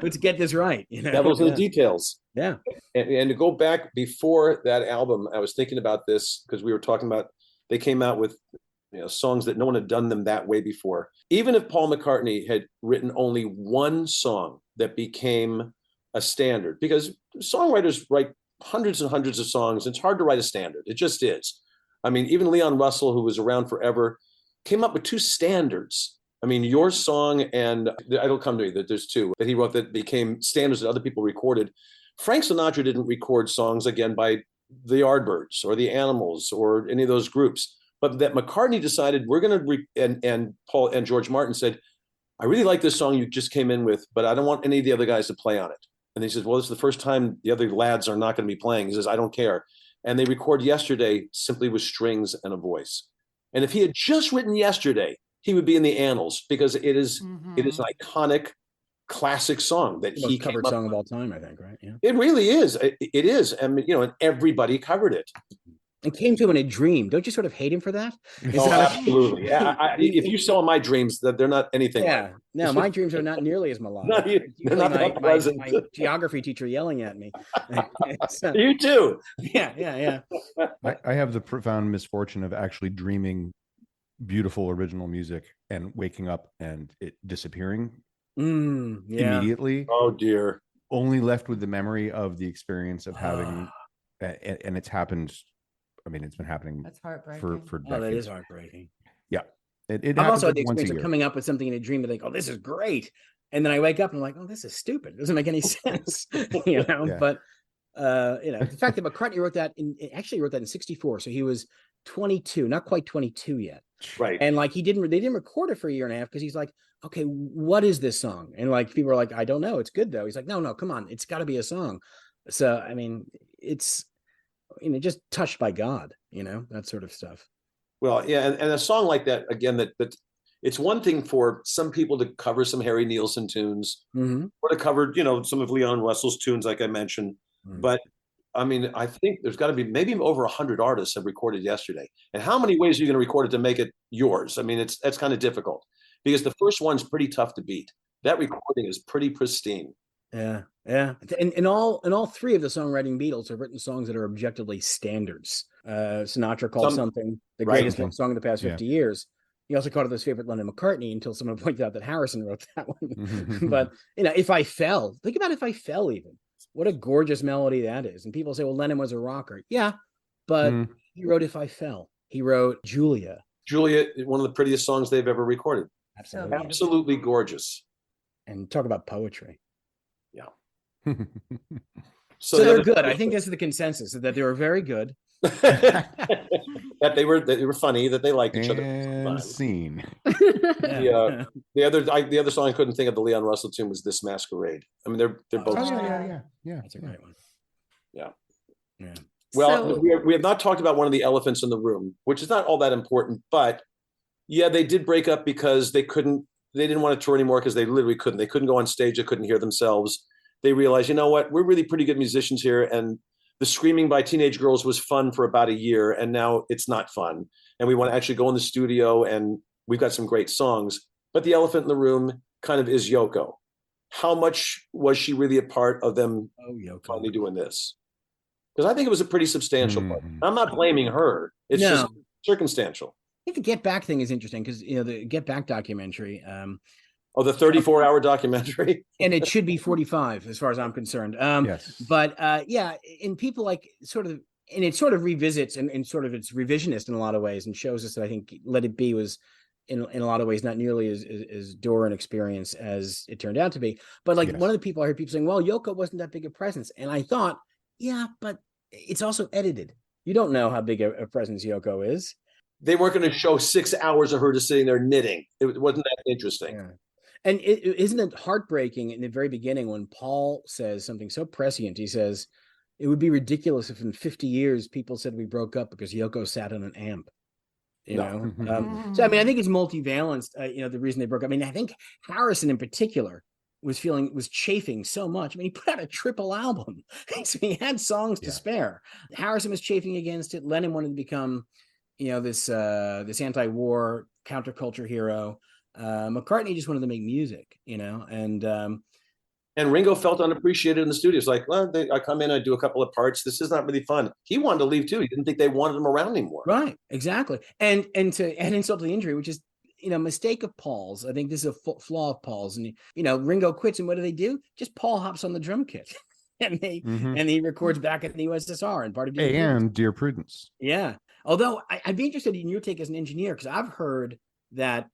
Let's get this right. Devils in the details. Yeah. And to go back before that album, I was thinking about this because we were talking about, they came out with songs that no one had done them that way before. Even if Paul McCartney had written only one song that became a standard, because songwriters write hundreds and hundreds of songs. It's hard to write a standard. It just is. I mean, even Leon Russell, who was around forever, came up with two standards. I mean, your song and It'll Come to Me, that there's two that he wrote that became standards that other people recorded. Frank Sinatra didn't record songs, again, by the Yardbirds or the Animals or any of those groups. But that McCartney decided we're going to, and Paul and George Martin said, I really like this song you just came in with, but I don't want any of the other guys to play on it. And he says, well, this is the first time the other lads are not going to be playing. He says, I don't care. And they record Yesterday simply with strings and a voice. And if he had just written Yesterday, he would be in the annals, because it is an iconic classic song that he covered song of all time, I think, right? Yeah. It really is. It is. And and everybody covered it. And came to him in a dream. Don't you sort of hate him for that? Absolutely. If you saw my dreams, that they're not anything. Yeah. No, my dreams are not nearly as melodic. They're not that pleasant. My geography teacher yelling at me. You too. Yeah. I have the profound misfortune of actually dreaming beautiful original music and waking up and it disappearing immediately. Oh dear. Only left with the memory of the experience of having, and it's happened. I mean, it's been happening. That's heartbreaking. For decades. That is heartbreaking. Yeah. It I've also had the experience of coming up with something in a dream and think, oh, this is great. And then I wake up and I'm like, oh, this is stupid. It doesn't make any sense. Yeah. But the fact that McCartney wrote that in 1964. So he was 22, not quite 22 yet. Right. And like they didn't record it for a year and a half because he's like, okay, what is this song? And like people are like, I don't know. It's good though. He's like, no, come on. It's got to be a song. So, I mean, it's, just touched by God, that sort of stuff. Well, yeah. And a song like that, again, that it's one thing for some people to cover some Harry Nilsson tunes or to cover, some of Leon Russell's tunes, like I mentioned. But I mean, I think there's got to be maybe over 100 artists have recorded Yesterday. And how many ways are you going to record it to make it yours? I mean, that's kind of difficult because the first one's pretty tough to beat. That recording is pretty pristine. Yeah. And all three of the songwriting Beatles have written songs that are objectively standards. Sinatra called something the greatest song of the past 50 years. He also called it his favorite Lennon McCartney until someone pointed out that Harrison wrote that one. But, If I Fell, think about If I Fell even. What a gorgeous melody that is. And people say, well, Lennon was a rocker. Yeah, but he wrote If I Fell. He wrote Julia. Julia, one of the prettiest songs they've ever recorded. Absolutely. Absolutely gorgeous. And talk about poetry. Yeah. So they're good. I think this is the consensus, that they were very good. that they were funny, that they liked each other. And scene. The other song I couldn't think of, the Leon Russell tune, was This Masquerade. I mean, they're both. Yeah. That's a great one. Yeah. Yeah. Well, So- we have not talked about one of the elephants in the room, which is not all that important, but yeah, they did break up because they didn't want to tour anymore because they literally couldn't. They couldn't go on stage. They couldn't hear themselves. They realized, you know what, we're really pretty good musicians here, and the screaming by teenage girls was fun for about a year, and now it's not fun. And we want to actually go in the studio, and we've got some great songs. But the elephant in the room kind of is Yoko. How much was she really a part of them finally doing this? Because I think it was a pretty substantial part. I'm not blaming her. It's just circumstantial. I think the Get Back thing is interesting because, the Get Back documentary. The 34-hour documentary. And it should be 45 as far as I'm concerned. Yes. But and people like it sort of revisits and sort of it's revisionist in a lot of ways and shows us that I think Let It Be was in a lot of ways not nearly as door an experience as it turned out to be. But one of the people I heard people saying, well, Yoko wasn't that big a presence. And I thought, yeah, but it's also edited. You don't know how big a presence Yoko is. They weren't going to show 6 hours of her just sitting there knitting. It wasn't that interesting. Yeah. And isn't it heartbreaking in the very beginning when Paul says something so prescient? He says, it would be ridiculous if in 50 years people said we broke up because Yoko sat on an amp. So, I mean, I think it's multivalenced, the reason they broke up. I mean, I think Harrison in particular was chafing so much. I mean, he put out a triple album. So he had songs to spare. Harrison was chafing against it. Lennon wanted to become, this anti-war counterculture hero. McCartney just wanted to make music, and Ringo felt unappreciated in the studio. It's like, well, I come in, I do a couple of parts. This is not really fun. He wanted to leave too. He didn't think they wanted him around anymore. Right, exactly. And to add insult to the injury, which is, mistake of Paul's. I think this is a flaw of Paul's. And Ringo quits, and what do? Just Paul hops on the drum kit, and he records back in the USSR and part of Dear Prudence. Yeah. Although I'd be interested in your take as an engineer, because I've heard that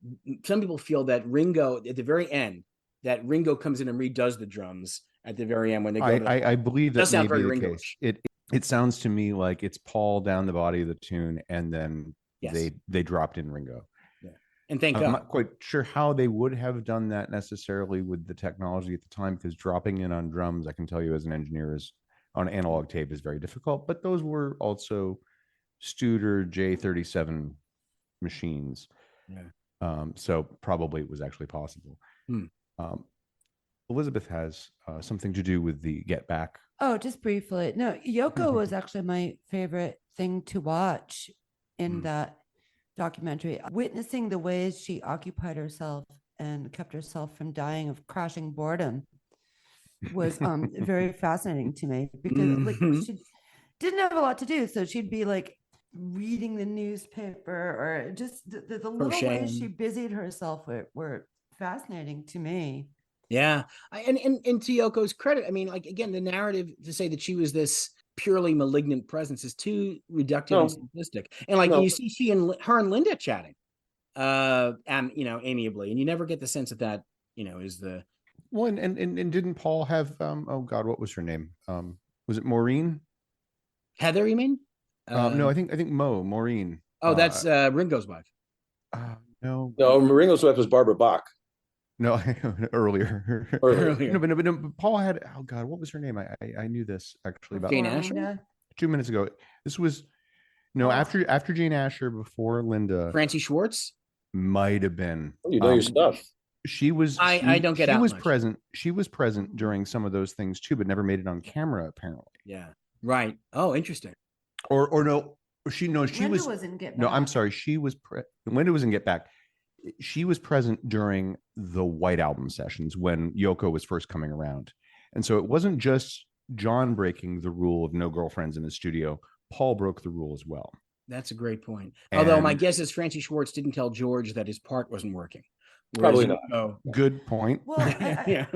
some people feel that Ringo at the very end, that Ringo comes in and redoes the drums at the very end when they go. I believe that may be the Ringo-ish. case. It sounds to me like it's Paul down the body of the tune, and then they dropped in Ringo. Yeah, and thank God. I'm not quite sure how they would have done that necessarily with the technology at the time, because dropping in on drums, I can tell you as an engineer, is on analog tape is very difficult. But those were also Studer J37 machines. Yeah. So probably it was actually possible. Elizabeth has something to do with the Get Back. Oh, just briefly. No, Yoko was actually my favorite thing to watch in that documentary. Witnessing the ways she occupied herself and kept herself from dying of crashing boredom was very fascinating to me, because she didn't have a lot to do. So she'd be reading the newspaper, or just the little ways she busied herself were fascinating to me. Yeah. And to Yoko's credit, I mean, again, the narrative to say that she was this purely malignant presence is too reductive and simplistic. And you see her and Linda chatting, amiably, and you never get the sense that is the. Well, and didn't Paul have, oh God, what was her name? Was it Maureen? Heather, you mean? No, I think Maureen. Oh, that's Ringo's wife. No, Ringo's wife was Barbara Bach. No, earlier. No, but Paul had, oh God, what was her name? I knew this actually about Jane Asher? 2 minutes ago. This was after Jane Asher, before Linda. Francie Schwartz? Might have been. You know your stuff. She was. I don't get out. She was much. present. She was present during some of those things too, but never made it on camera apparently. Yeah. Right. Oh, interesting. Or no, she Linda was in Get Back. No, I'm sorry. She was Linda was in Get Back. She was present during the White Album sessions when Yoko was first coming around. And so it wasn't just John breaking the rule of no girlfriends in the studio. Paul broke the rule as well. That's a great point. Although my guess is Francie Schwartz didn't tell George that his part wasn't working. Probably not. Oh, good point. Well,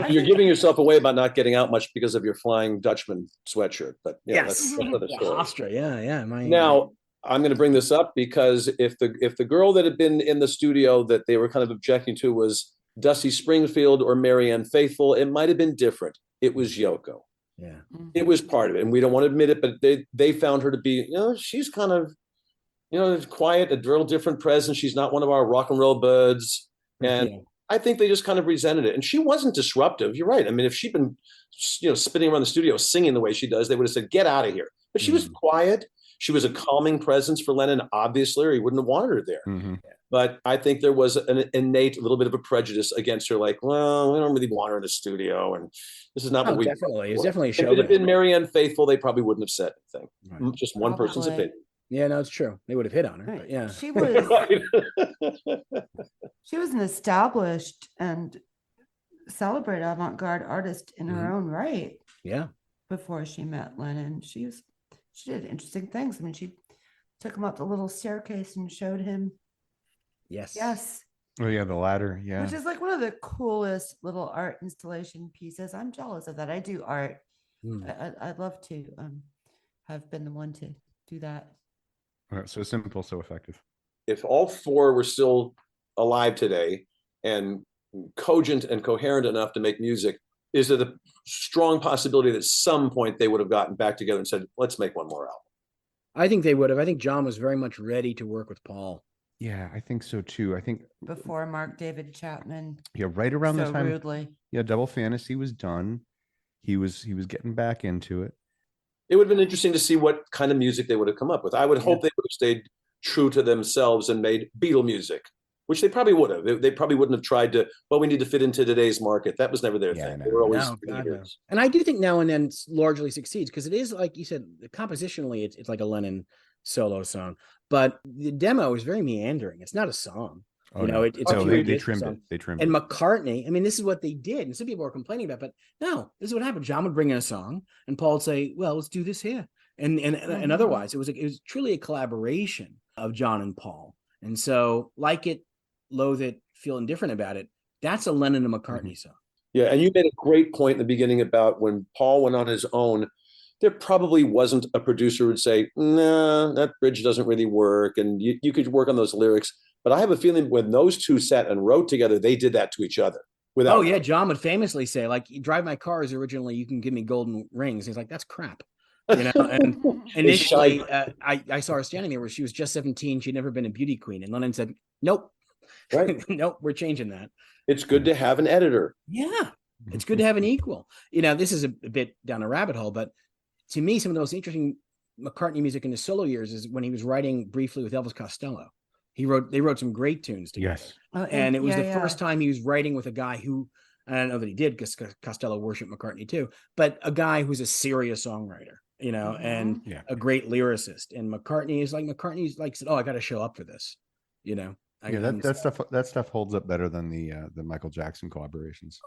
You're giving yourself away about not getting out much because of your Flying Dutchman sweatshirt. But that's another story. Austria, yeah. Now, I'm going to bring this up because if the girl that had been in the studio that they were kind of objecting to was Dusty Springfield or Marianne Faithfull, it might have been different. It was Yoko. Yeah. It was part of it, and we don't want to admit it, but they found her to be, she's kind of, quiet, a little different presence. She's not one of our rock and roll buds. And I think they just kind of resented it. And she wasn't disruptive. You're right. I mean, if she'd been, spinning around the studio singing the way she does, they would have said, get out of here. But she was quiet. She was a calming presence for Lennon, obviously, or he wouldn't have wanted her there. But I think there was an innate little bit of a prejudice against her, like, well, we don't really want her in the studio, and this is not what we. Definitely, it's definitely a show. If it had been Marianne Faithfull, they probably wouldn't have said anything. Right. Just one person's opinion. Yeah, no, it's true. They would have hit on her. But yeah, she was. She was an established and celebrated avant-garde artist in her own right. Yeah. Before she met Lennon, she did interesting things. I mean, she took him up the little staircase and showed him. Yes. Oh yeah, the ladder. Yeah. Which is like one of the coolest little art installation pieces. I'm jealous of that. I do art. I'd love to have been the one to do that. So simple, so effective. If all four were still alive today and cogent and coherent enough to make music, is there the strong possibility that at some point they would have gotten back together and said, let's make one more album? I think they would have. I think John was very much ready to work with Paul. Yeah, I think so too. I think before Mark David Chapman. Yeah, right around the time. Rudely. Yeah, Double Fantasy was done. He was getting back into it. It would have been interesting to see what kind of music they would have come up with. I would hope they would have stayed true to themselves and made Beatle music, which they probably would have. They probably wouldn't have tried to, we need to fit into today's market. That was never their thing. They were always leaders. And I do think Now and Then largely succeeds because it is, like you said, compositionally, it's like a Lennon solo song. But the demo is very meandering. It's not a song. They trimmed it. They trimmed it. And McCartney, I mean, this is what they did. And some people are complaining about, but no, this is what happened. John would bring in a song and Paul would say, well, let's do this here. And otherwise, it was truly a collaboration of John and Paul. And so, like it, loathe it, feel indifferent about it, that's a Lennon and McCartney song. Yeah, and you made a great point in the beginning about when Paul went on his own, there probably wasn't a producer who would say, nah, that bridge doesn't really work, and you could work on those lyrics. But I have a feeling when those two sat and wrote together, they did that to each other. John would famously say, like, you drive my cars originally, you can give me golden rings. He's like, that's crap. And initially I saw her standing there where she was just 17. She'd never been a beauty queen. And Lennon said, nope. Right. Nope, we're changing that. It's good to have an editor. Yeah. It's good to have an equal. This is a bit down a rabbit hole, but to me, some of the most interesting McCartney music in his solo years is when he was writing briefly with Elvis Costello. They wrote some great tunes together. Yes. And it was the first time he was writing with a guy who, I don't know that he did because Costello worshiped McCartney too, but a guy who's a serious songwriter, and a great lyricist. And McCartney's like said, oh, I got to show up for this, that stuff holds up better than the Michael Jackson collaborations.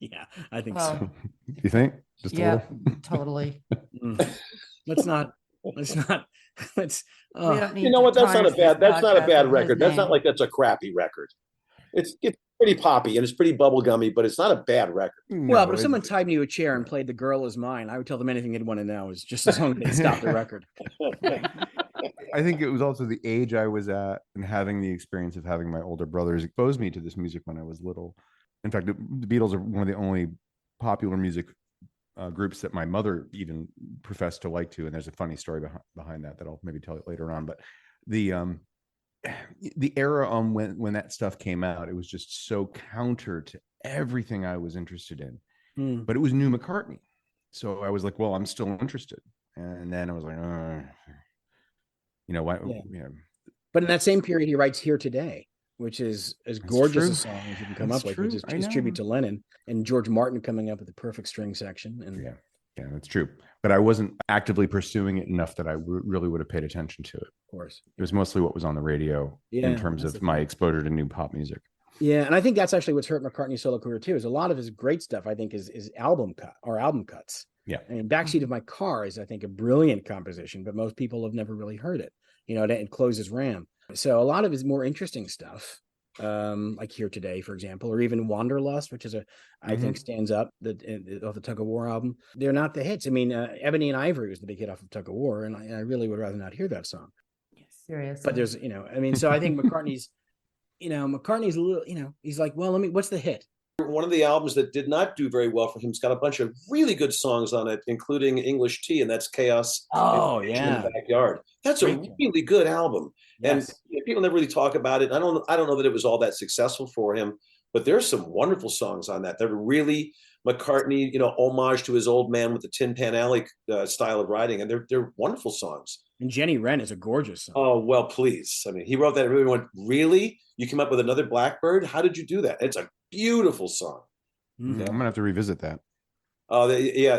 Yeah, I think so. Do you think? Just a little? Totally. Let's. You know what? That's not a bad record. That's not like that's a crappy record. It's pretty poppy and it's pretty bubblegummy, but it's not a bad record. Well, but if someone tied me to a chair and played "The Girl Is Mine," I would tell them anything they'd want to know. Is just as long as they stop the record. I think it was also the age I was at and having the experience of having my older brothers expose me to this music when I was little. In fact, the Beatles are one of the only popular music groups that my mother even professed to like to. And there's a funny story behind that I'll maybe tell it later on. But the era on when that stuff came out, it was just so counter to everything I was interested in. But it was new McCartney. So I was like, well, I'm still interested. And then I was like, why? Yeah. But in that same period, he writes "Here Today," which is as gorgeous a song as you can come up with, which is his tribute to Lennon, and George Martin coming up with the perfect string section. And yeah, that's true. But I wasn't actively pursuing it enough that I really would have paid attention to it. Of course, it was mostly what was on the radio in terms of my exposure to new pop music. Yeah, and I think that's actually what's hurt McCartney's solo career too. Is a lot of his great stuff, I think, is album cuts. Yeah, I mean, "Backseat of My Car" is, I think, a brilliant composition, but most people have never really heard it. It closes RAM. So a lot of his more interesting stuff, like "Here Today," for example, or even "Wanderlust," which is I think stands up off the Tug of War album. They're not the hits. I mean, "Ebony and Ivory" was the big hit off of Tug of War, and I really would rather not hear that song. Seriously. But there's, so I think McCartney's a little, he's like, well, what's the hit? One of the albums that did not do very well for him, it's got a bunch of really good songs on it, including English Tea, and that's Chaos Oh, in yeah. the Backyard. That's a really good album. Yes. And people never really talk about it. I don't know that it was all that successful for him, but there's some wonderful songs on that. They're really McCartney, homage to his old man with the Tin Pan Alley style of writing, and they're wonderful songs. And Jenny Wren is a gorgeous song. Oh, well, please. I mean, he wrote that. Everyone went, really? You came up with another Blackbird? How did you do that? It's a beautiful song. I'm gonna have to revisit that.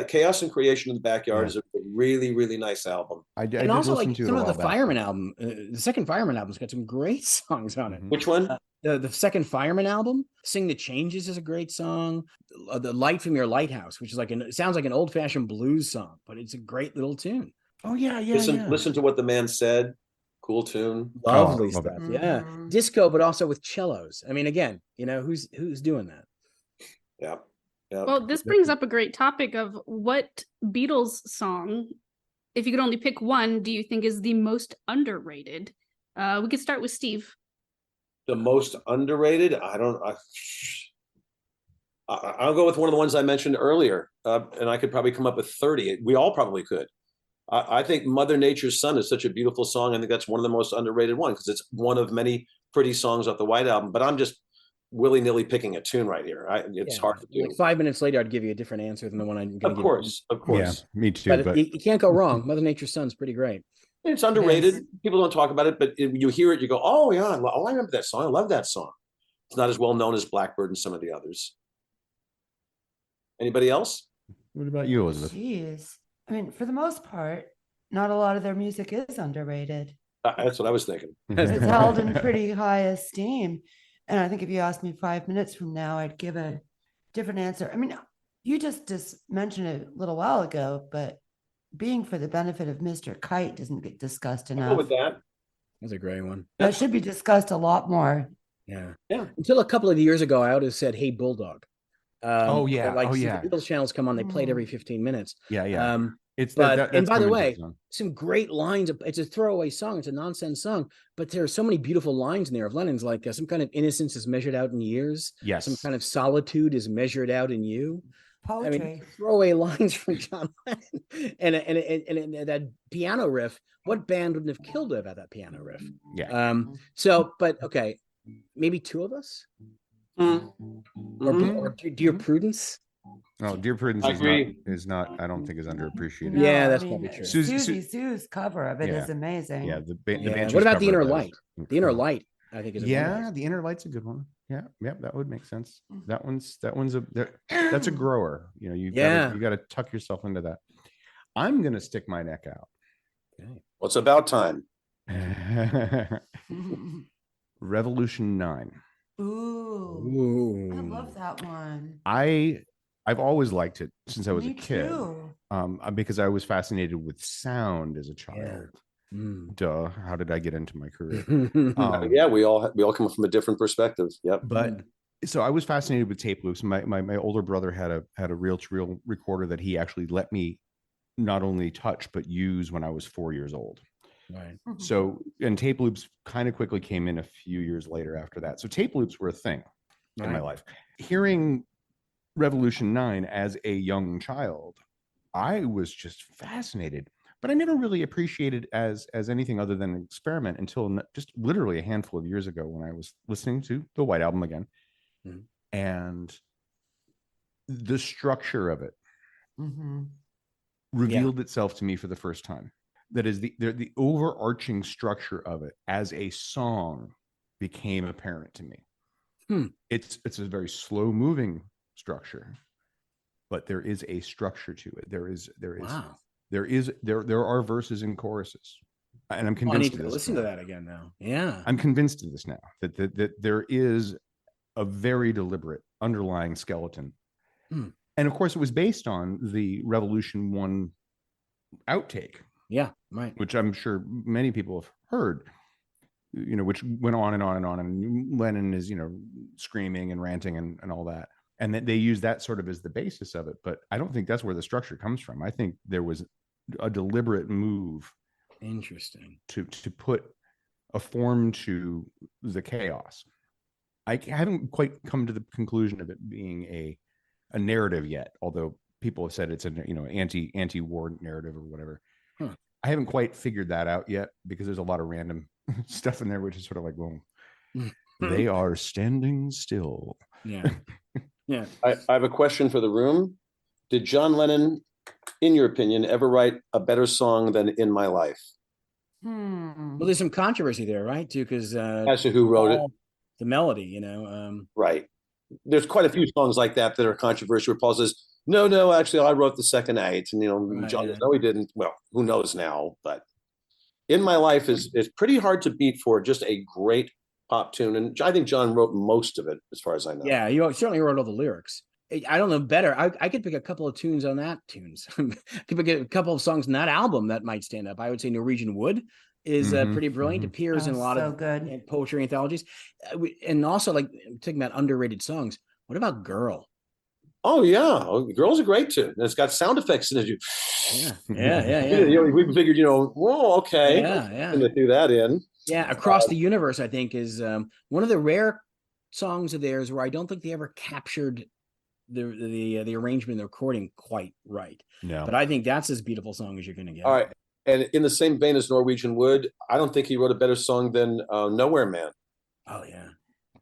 Chaos and Creation in the Backyard is a really, really nice album. I and also, like, to some of the Fireman album, the second Fireman album's got some great songs on it. Which one? The second Fireman album, Sing the Changes, is a great song. The Light from Your Lighthouse, which is it sounds like an old-fashioned blues song, but it's a great little tune. Oh yeah. Listen to What the Man Said. Cool tune. Lovely stuff. Yeah. Disco, but also with cellos. I mean, again, who's doing that? Yeah. Well, this brings up a great topic of what Beatles song, if you could only pick one, do you think is the most underrated? We could start with Steve. The most underrated? I'll go with one of the ones I mentioned earlier, and I could probably come up with 30. We all probably could. I think Mother Nature's Son is such a beautiful song. I think that's one of the most underrated ones because it's one of many pretty songs off the White Album. But I'm just willy-nilly picking a tune right here. It's hard to do. Like 5 minutes later, I'd give you a different answer than the one I'm going to give. Of course. Yeah, me too. But you can't go wrong. Mother Nature's Son's pretty great. It's underrated. People don't talk about it, but you hear it, you go, oh, yeah, I remember that song. I love that song. It's not as well known as Blackbird and some of the others. Anybody else? What about you, Elizabeth? Jeez. I mean, for the most part, not a lot of their music is underrated. That's what I was thinking. It's held in pretty high esteem. And I think if you asked me 5 minutes from now, I'd give a different answer. I mean, you just mentioned it a little while ago, but Being for the Benefit of Mr. Kite doesn't get discussed enough. I'll go with that. That's a great one. That should be discussed a lot more. Yeah. Until a couple of years ago, I would have said, "Hey, Bulldog." The Beatles channels come on; they played every 15 minutes. Yeah. And by the way, some great lines. It's a throwaway song. It's a nonsense song, but there are so many beautiful lines in there of Lennon's, like some kind of innocence is measured out in years. Yes. Some kind of solitude is measured out in you. Poetry. I mean, throwaway lines from John Lennon, and that piano riff. What band wouldn't have killed it about that piano riff? Yeah. But okay, maybe two of us, or Dear Prudence. No, Dear Prudence is not. I don't think is underappreciated. No, yeah, that's probably true. Susie Sue's cover of it is amazing. Yeah, the Banshees what about The cover Inner Light? The Inner Light, I think, is The Inner Light's a good one. Yeah, that would make sense. That's a grower. You got to tuck yourself into that. I'm gonna stick my neck out. Okay. Well, it's about time. Revolution 9. Ooh, I love that one. I've always liked it since I was a kid. Too. Because I was fascinated with sound as a child. Duh. How did I get into my career? We all come from a different perspective. Yep. But so I was fascinated with tape loops. My older brother had a reel-to-reel recorder that he actually let me not only touch but use when I was 4 years old. Right. So, and tape loops kind of quickly came in a few years later after that. So tape loops were a thing in my life. Hearing Revolution 9 as a young child, I was just fascinated, but I never really appreciated as anything other than an experiment until just literally a handful of years ago when I was listening to the White Album again, and the structure of it revealed itself to me for the first time. That is the overarching structure of it as a song became apparent to me. It's a very slow moving structure, but there is a structure to it. There are verses and choruses, and I'm convinced. I need to listen to that again now. Yeah, I'm convinced of this now that there is a very deliberate underlying skeleton, and of course it was based on the Revolution 1 outtake. Yeah, right. Which I'm sure many people have heard, which went on and on and on. And Lennon is, screaming and ranting and all that. And that they use that sort of as the basis of it. But I don't think that's where the structure comes from. I think there was a deliberate move. Interesting. To put a form to the chaos. I haven't quite come to the conclusion of it being a narrative yet, although people have said it's a anti-war narrative or whatever. Huh. I haven't quite figured that out yet because there's a lot of random stuff in there, which is sort of like, well, they are standing still. Yeah. Yeah. I have a question for the room. Did John Lennon, in your opinion, ever write a better song than In My Life? Well, there's some controversy there, right? Too, because As to who wrote it? The melody, Right. There's quite a few songs like that are controversial where Paul says, no, actually, I wrote the second act. And, John goes, no, he didn't. Well, who knows now? But In My Life is pretty hard to beat for just a great pop tune. And I think John wrote most of it, as far as I know. Yeah, you certainly wrote all the lyrics. I don't know better. I could pick a couple of tunes on that tunes. I could pick a couple of songs in that album that might stand up. I would say Norwegian Wood is pretty brilliant. It appears in a lot of good poetry anthologies. And also, like, talking about underrated songs. What about Girl? Oh, yeah. Girl's a great tune. And it's got sound effects in it. Yeah. We figured, whoa, okay. Yeah. I'm going to do that in. Yeah, Across the Universe, I think, is one of the rare songs of theirs where I don't think they ever captured the arrangement and the recording quite right. No. But I think that's as beautiful song as you're going to get. All right. And in the same vein as Norwegian Wood, I don't think he wrote a better song than Nowhere Man. Oh, yeah.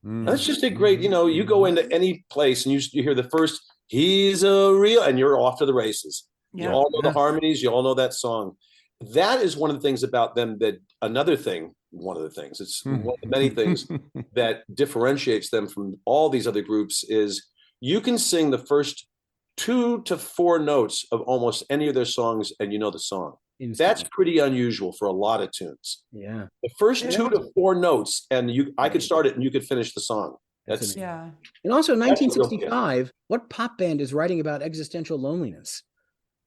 That's just a great, you go into any place and you hear the first, he's a real, and you're off to the races. Yeah. You all know the harmonies. You all know that song. That is one of the things about them it's one of the many things that differentiates them from all these other groups is you can sing the first 2 to 4 notes of almost any of their songs and you know the song. That's pretty unusual for a lot of tunes. Yeah. The first 2 to 4 notes and I could start it and you could finish the song. That's yeah. And also in 1965, what pop band is writing about existential loneliness?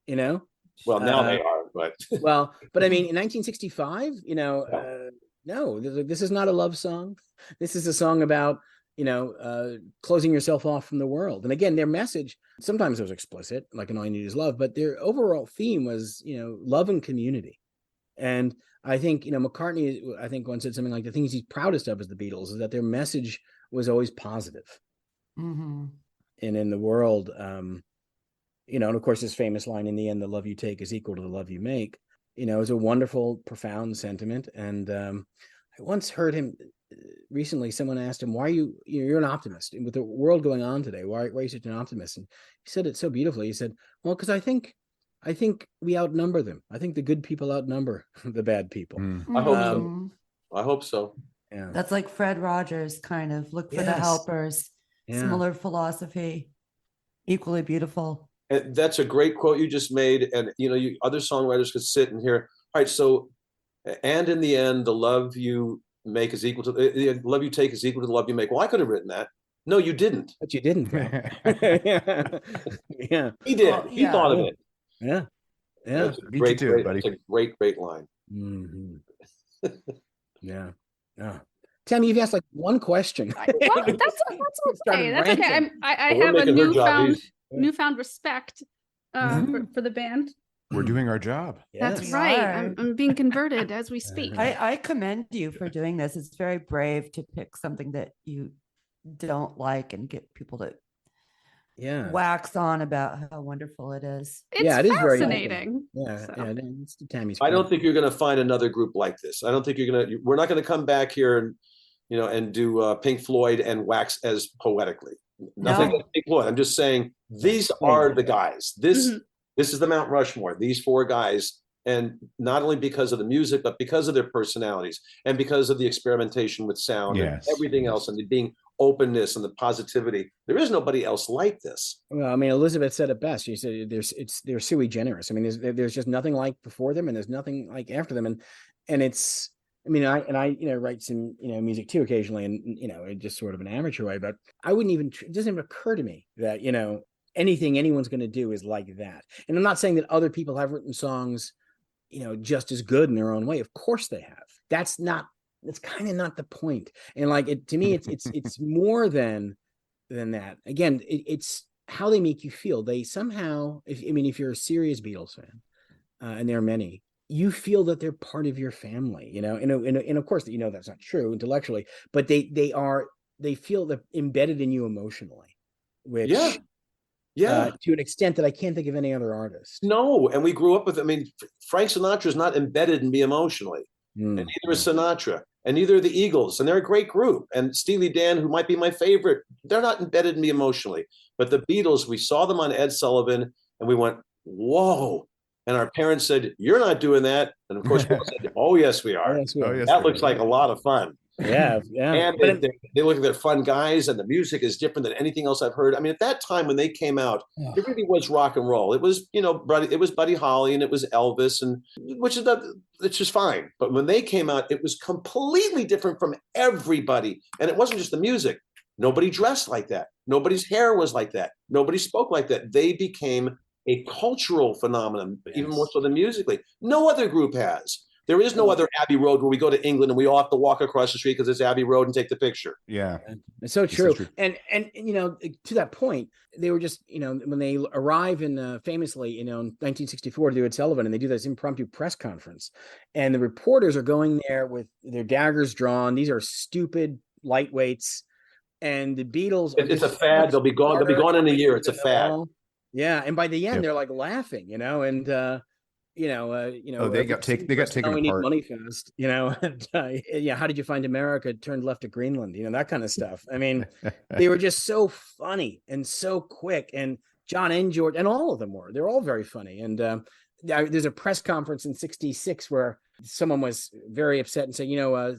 Well, now they are, but but I mean, in 1965, no, this is not a love song. This is a song about, closing yourself off from the world. And again, their message, sometimes it was explicit, like All You Need Is Love, but their overall theme was, love and community. And I think, McCartney, I think once said something like the things he's proudest of as the Beatles is that their message was always positive. Mm-hmm. And in the world, and of course, his famous line, in the end, the love you take is equal to the love you make, is a wonderful, profound sentiment. And I once heard him recently, someone asked him, why are you're an optimist with the world going on today? Why are you such an optimist? And he said it so beautifully. He said, well, because I think we outnumber them. I think the good people outnumber the bad people. I hope so. Yeah. That's like Fred Rogers kind of look for the helpers. Yeah. Similar philosophy, equally beautiful. And that's a great quote you just made. And, other songwriters could sit and hear, all right, so, and in the end, the love you make is equal to the love you take is equal to the love you make. Well, I could have written that. No, you didn't. But you didn't. Yeah. He did. Well, he thought of it. Yeah. Yeah. Great, buddy. It's a great line. Mm-hmm. Yeah. Yeah. Tammy, you've asked like one question. Well, that's okay. That's okay. I have a newfound respect for the band. We're doing our job. Yes. That's right. I'm being converted as we speak. I commend you for doing this. It's very brave to pick something that you don't like and get people to wax on about how wonderful it is. It is fascinating. It's Tammy's. I don't think you're going to find another group like this. I don't think we're not going to come back here and do Pink Floyd and wax as poetically. Nothing against Pink Floyd. I'm just saying these are the guys. This is the Mount Rushmore, these 4 guys, and not only because of the music, but because of their personalities and because of the experimentation with sound and everything else and the being openness and the positivity. There is nobody else like this. Well, I mean, Elizabeth said it best. She said they're sui generis. I mean, there's just nothing like before them and there's nothing like after them. And it's, I mean, I write some, music too occasionally and, just sort of an amateur way, but I wouldn't even, it doesn't even occur to me that, anything anyone's going to do is like that. And I'm not saying that other people have written songs, just as good in their own way. Of course they have. That's kind of not the point. And to me, it's more than that. Again, it's how they make you feel. They somehow, if you're a serious Beatles fan, and there are many, you feel that they're part of your family, and of course, that's not true intellectually, but they are they feel embedded in you emotionally, which to an extent that I can't think of any other artist. No, and we grew up with. I mean, Frank Sinatra is not embedded in me emotionally, and neither is Sinatra, and neither are the Eagles, and they're a great group. And Steely Dan, who might be my favorite, they're not embedded in me emotionally. But the Beatles, we saw them on Ed Sullivan, and we went, "Whoa!" And our parents said, "You're not doing that." And of course, we all said, "Oh yes, we are. That looks like a lot of fun." Yeah. And they look at their fun guys, and the music is different than anything else I've heard. I mean, at that time when they came out, it really was rock and roll. It was, it was Buddy Holly and it was Elvis, and it's just fine. But when they came out, it was completely different from everybody, and it wasn't just the music. Nobody dressed like that. Nobody's hair was like that. Nobody spoke like that. They became a cultural phenomenon, even more so than musically. No other group has. There is no other Abbey Road where we go to England and we all have to walk across the street because it's Abbey Road and take the picture. Yeah, it's so true. And to that point, they were just, when they arrive in famously, in 1964 to do Ed Sullivan, and they do this impromptu press conference, and the reporters are going there with their daggers drawn. These are stupid lightweights, and the Beatles. It's a fad. They'll be gone. They'll be gone in a year. It's a fad. Yeah, and by the end, they're like laughing, and they got taken apart. Money fast, and how did you find America? Turned left to Greenland, that kind of stuff. I mean, they were just so funny and so quick, and John and George, and all of them they're all very funny. And there's a press conference in '66 where someone was very upset and said,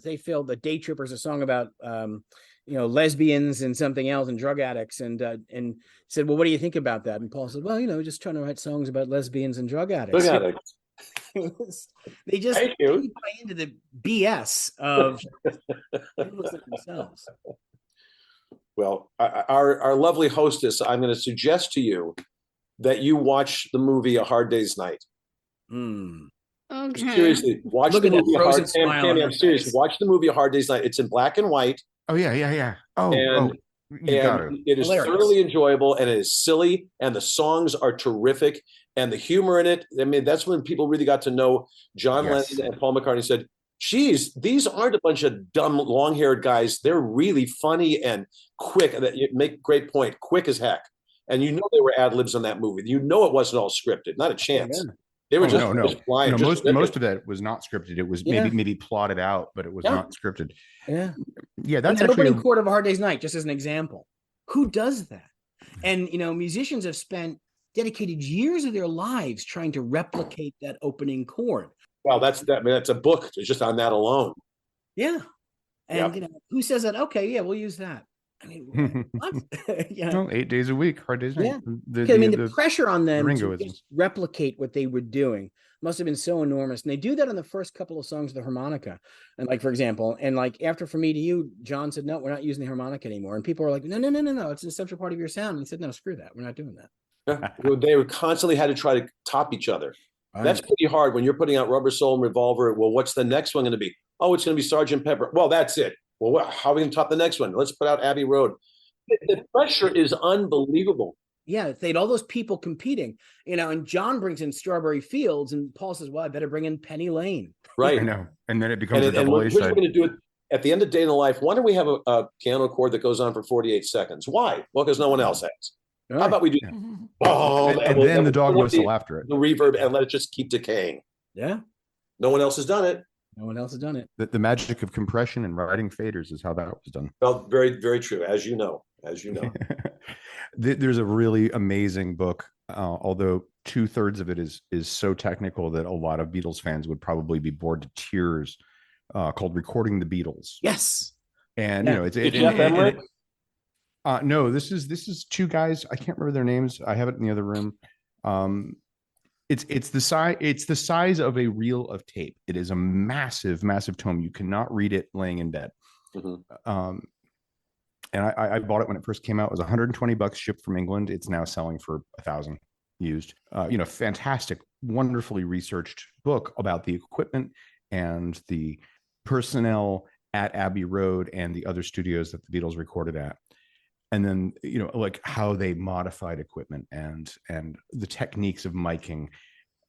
they filled the Day Trippers, a song about lesbians and something else and drug addicts, and said, well, what do you think about that? And Paul said, well, just trying to write songs about lesbians and drug addicts. They just buy into the BS of themselves. Well, our lovely hostess, I'm going to suggest to you that you watch the movie A Hard Day's Night. Okay. Seriously, watch the movie A Hard Day's Night. I'm serious. Watch the movie A Hard Day's Night. It's in black and white. Oh, yeah. And it is thoroughly enjoyable, and it is silly, and the songs are terrific, and the humor in it. I mean, that's when people really got to know John Lennon and Paul McCartney. Said, geez, these aren't a bunch of dumb, long-haired guys. They're really funny and quick. You make a great point, quick as heck. And they were ad-libs on that movie. It wasn't all scripted, not a chance. They were just flying. Most of that was not scripted. It was maybe plotted out, but it was not scripted. Yeah. That's an opening chord of A Hard Day's Night, just as an example. Who does that? And musicians have spent dedicated years of their lives trying to replicate that opening chord. Well, that's a book just on that alone. Yeah, and who says that? Okay, yeah, we'll use that. I mean, what? 8 days a week, Hard Day's Night. Yeah. The pressure on them to just replicate what they were doing must have been so enormous. And they do that on the first couple of songs of the harmonica. And like, for example, after From Me to You, John said, no, we're not using the harmonica anymore. And people were like, no, it's an essential part of your sound. And he said, no, screw that. We're not doing that. They were constantly had to try to top each other. Right. That's pretty hard when you're putting out Rubber Soul and Revolver. Well, what's the next one going to be? Oh, it's going to be Sgt. Pepper. Well, that's it. Well, how are we going to top the next one? Let's put out Abbey Road. The pressure is unbelievable. Yeah, they had all those people competing, and John brings in Strawberry Fields, and Paul says, well, I better bring in Penny Lane. Right. I know. And then it becomes a double A side. Here's what we're going to do it at the end of Day in the Life. Why don't we have a piano chord that goes on for 48 seconds? Why? Well, because no one else has. Right. How about we do and then the dog whistle after it. The reverb, and let it just keep decaying. Yeah. No one else has done it. No one else has done it. The magic of compression and writing faders is how that was done. Well, very, very true. As you know. There's a really amazing book, although 2/3 of it is so technical that a lot of Beatles fans would probably be bored to tears, called Recording the Beatles. Yes. And no, this is two guys. I can't remember their names. I have it in the other room. It's the size of a reel of tape. It is a massive tome. You cannot read it laying in bed. Mm-hmm. And I bought it when it first came out. It was $120 shipped from England. It's now selling for $1,000 used. Fantastic, wonderfully researched book about the equipment and the personnel at Abbey Road and the other studios that the Beatles recorded at. And then, like how they modified equipment and the techniques of miking.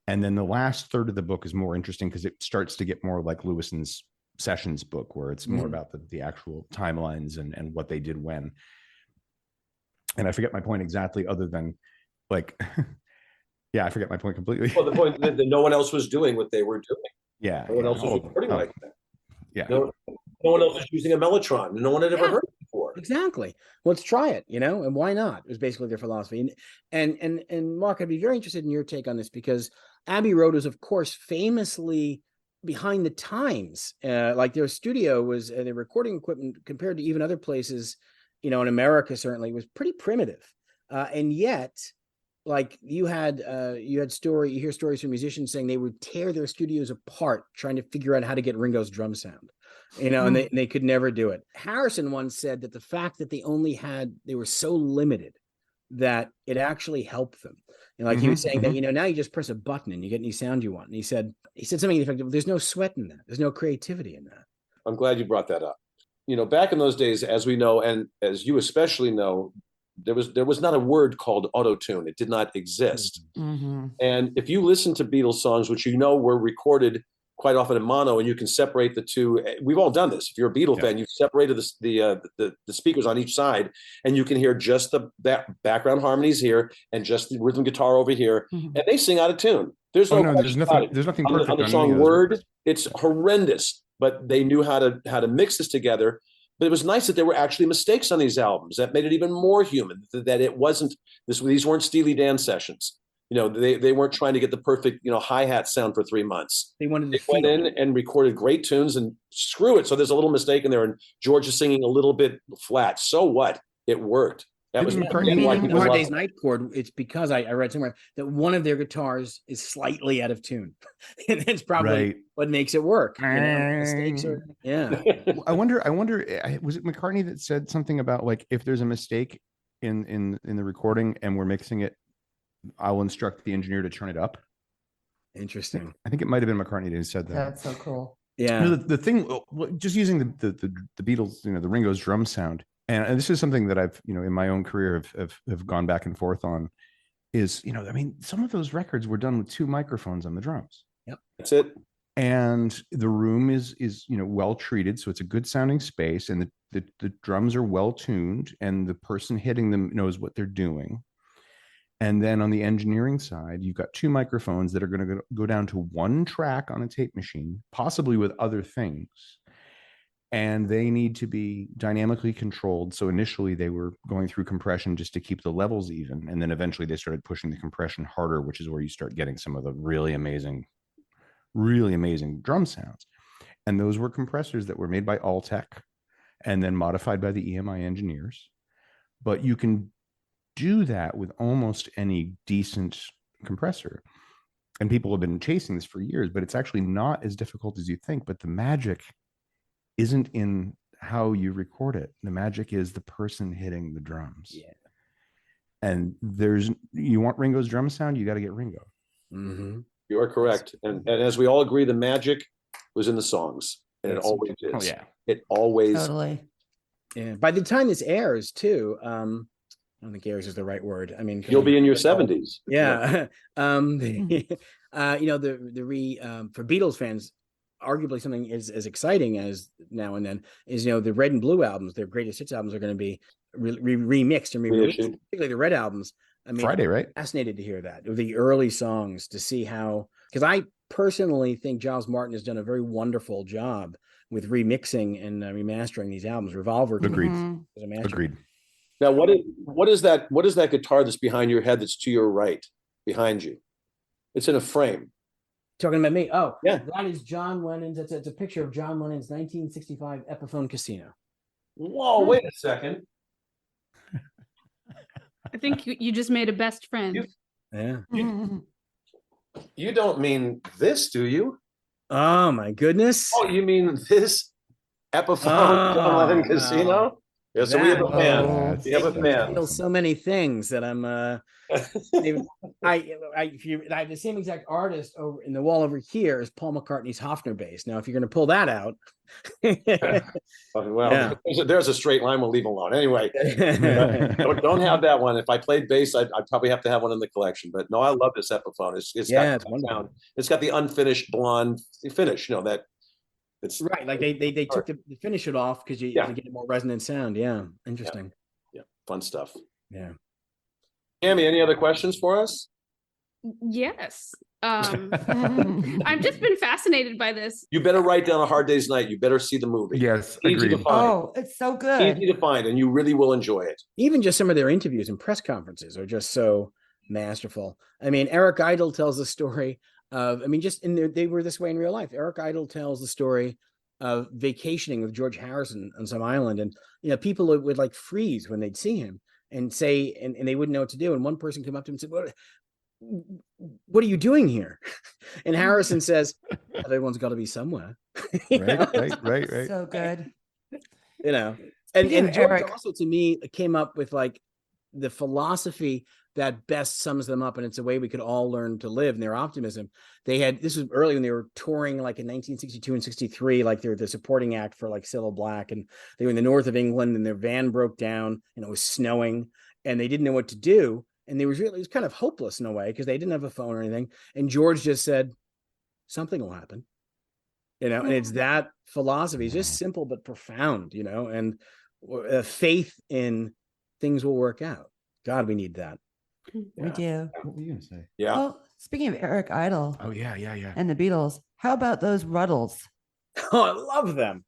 And then the last third of the book is more interesting because it starts to get more like Lewison's sessions book where it's more about the actual timelines and what they did when. And I forget my point exactly, other than like, yeah, I forget my point completely. Well, the point that no one else was doing what they were doing. Yeah. No one else was recording like that. Yeah. No one else was using a Mellotron. No one had ever heard it before. Exactly. Let's try it, and why not? It was basically their philosophy. And Mark, I'd be very interested in your take on this, because Abbey Road was, of course, famously behind the times. Like their studio was, their recording equipment compared to even other places, in America certainly, was pretty primitive. And yet, like you hear stories from musicians saying they would tear their studios apart trying to figure out how to get Ringo's drum sound, and they could never do it. Harrison once said that the fact that they were so limited that it actually helped them. He was saying that, now you just press a button and you get any sound you want. And he said something effective. There's no sweat in that. There's no creativity in that. I'm glad you brought that up. Back in those days, as we know, and as you especially know, there was not a word called auto-tune. It did not exist. And if you listen to Beatles songs, which were recorded quite often in mono, and you can separate the two. We've all done this. If you're a Beatle fan, you've separated the speakers on each side, and you can hear just the background harmonies here and just the rhythm guitar over here, and they sing out of tune. There's nothing perfect on the song Word. It's horrendous, but they knew how to mix this together. But it was nice that there were actually mistakes on these albums. That made it even more human, that it wasn't these weren't Steely Dan sessions. They weren't trying to get the perfect, hi-hat sound for 3 months. They went in and recorded great tunes, and screw it. So there's a little mistake in there, and George is singing a little bit flat. So what? It worked. That was Hard Day's Night Chord. It's because I read somewhere that one of their guitars is slightly out of tune, and that's probably what makes it work. Mistakes are, I wonder. Was it McCartney that said something about, like, if there's a mistake in the recording and we're mixing it, I will instruct the engineer to turn it up. Interesting. I think it might have been McCartney who said that. That's so cool. Yeah. The thing, just using the Beatles, the Ringo's drum sound. And this is something that I've, in my own career have gone back and forth on, is, some of those records were done with 2 microphones on the drums. Yep. That's it. And the room is well treated. So it's a good sounding space, and the drums are well tuned, and the person hitting them knows what they're doing. And then on the engineering side, you've got 2 microphones that are going to go down to 1 track on a tape machine, possibly with other things. And they need to be dynamically controlled. So initially they were going through compression just to keep the levels even. And then eventually they started pushing the compression harder, which is where you start getting some of the really amazing drum sounds. And those were compressors that were made by Altec and then modified by the EMI engineers. But you can do that with almost any decent compressor. And people have been chasing this for years, but it's actually not as difficult as you think. But the magic isn't in how you record it. The magic is the person hitting the drums. Yeah. And you want Ringo's drum sound, you got to get Ringo. Mm-hmm. You are correct. And as we all agree, the magic was in the songs. And it always is. Oh, yeah. It always. Totally. Yeah. By the time this airs, too, I don't think airs is the right word. I mean, you'll be in your 70s. Yeah. For Beatles fans, arguably something as exciting as Now and Then is, the Red and Blue albums, their greatest hits albums, are going to be remixed and re-released, particularly the Red albums. I mean, Friday, right? Fascinated to hear that, the early songs, to see how, because I personally think Giles Martin has done a very wonderful job with remixing and remastering these albums. Revolver. Agreed. Agreed. Now, what is that guitar that's behind your head that's to your right, behind you? It's in a frame. Talking about me? Oh, yeah. That is John Lennon's. It's a picture of John Lennon's 1965 Epiphone Casino. Whoa, wait a second. I think you just made a best friend. You don't mean this, do you? Oh, my goodness. Oh, you mean this Epiphone John Lennon Casino? Yeah, so we have a fan. We have a fan. So many things that I'm. I have the same exact artist over in the wall over here as Paul McCartney's Hofner bass. Now, if you're going to pull that out, there's a straight line. We'll leave alone anyway. Don't have that one. If I played bass, I'd probably have to have one in the collection. But no, I love this Epiphone. It's got the unfinished blonde finish. That It's right. Like they took to finish it off because you to get a more resonant sound. Yeah, interesting. Yeah, fun stuff. Yeah. Tammy, any other questions for us? Yes. I've just been fascinated by this. You better write down A Hard Day's Night. You better see the movie. Yes, Easy to agreed. find. Oh, it's so good. Easy to find, and you really will enjoy it. Even just some of their interviews and press conferences are just so masterful. I mean, Eric Idle tells the story of, I mean, just they were this way in real life. Eric Idle tells the story of vacationing with George Harrison on some island, and people would like freeze when they'd see him and say, and they wouldn't know what to do. And one person came up to him and said, what are you doing here? And Harrison says, everyone's got to be somewhere. Right. So good. And George also, to me, came up with like the philosophy that best sums them up, and it's a way we could all learn to live. And their optimism, this was early when they were touring, like in 1962 and 63, like they were the supporting act for like Cilla Black, and they were in the north of England, and their van broke down, and it was snowing, and they didn't know what to do. And it was kind of hopeless in a way because they didn't have a phone or anything. And George just said, something will happen, and it's that philosophy. It's just simple but profound, and faith in things will work out. God, we need that. We do. What were you going to say? Yeah. Oh, speaking of Eric Idle. Oh, yeah. And the Beatles, how about those Ruddles? Oh, I love them.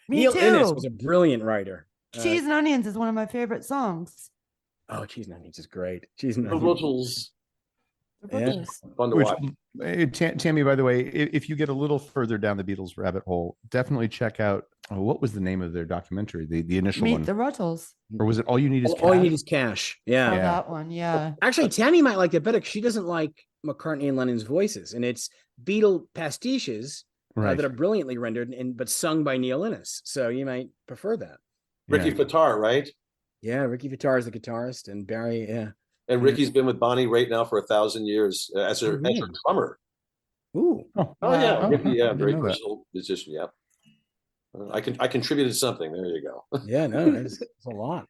Me Neil too. Innes was a brilliant writer. Cheese and Onions is one of my favorite songs. Oh, Cheese and Onions is great. Cheese and The Onions. Ruddles. Yeah. Fun to watch. Tammy, by the way, if you get a little further down the Beatles rabbit hole, definitely check out what was the name of their documentary, the initial Meet one, the Ruddles. or was it All You Need Is Cash? All You Need Is Cash. Yeah. Oh, that one. Yeah. Actually, Tammy might like that better because she doesn't like McCartney and Lennon's voices, and it's Beatle pastiches Right. that are brilliantly rendered but sung by Neil Innes. So you might prefer that. Ricky Fattar, right? Yeah, Ricky Fattar is the guitarist, and Barry, yeah. And Ricky's been with Bonnie Raitt now for 1,000 years as her drummer. Ooh. Oh yeah, Oh, Ricky, I didn't very know that. versatile musician. Yeah, I contributed something. There you go. Yeah, no, it's a lot.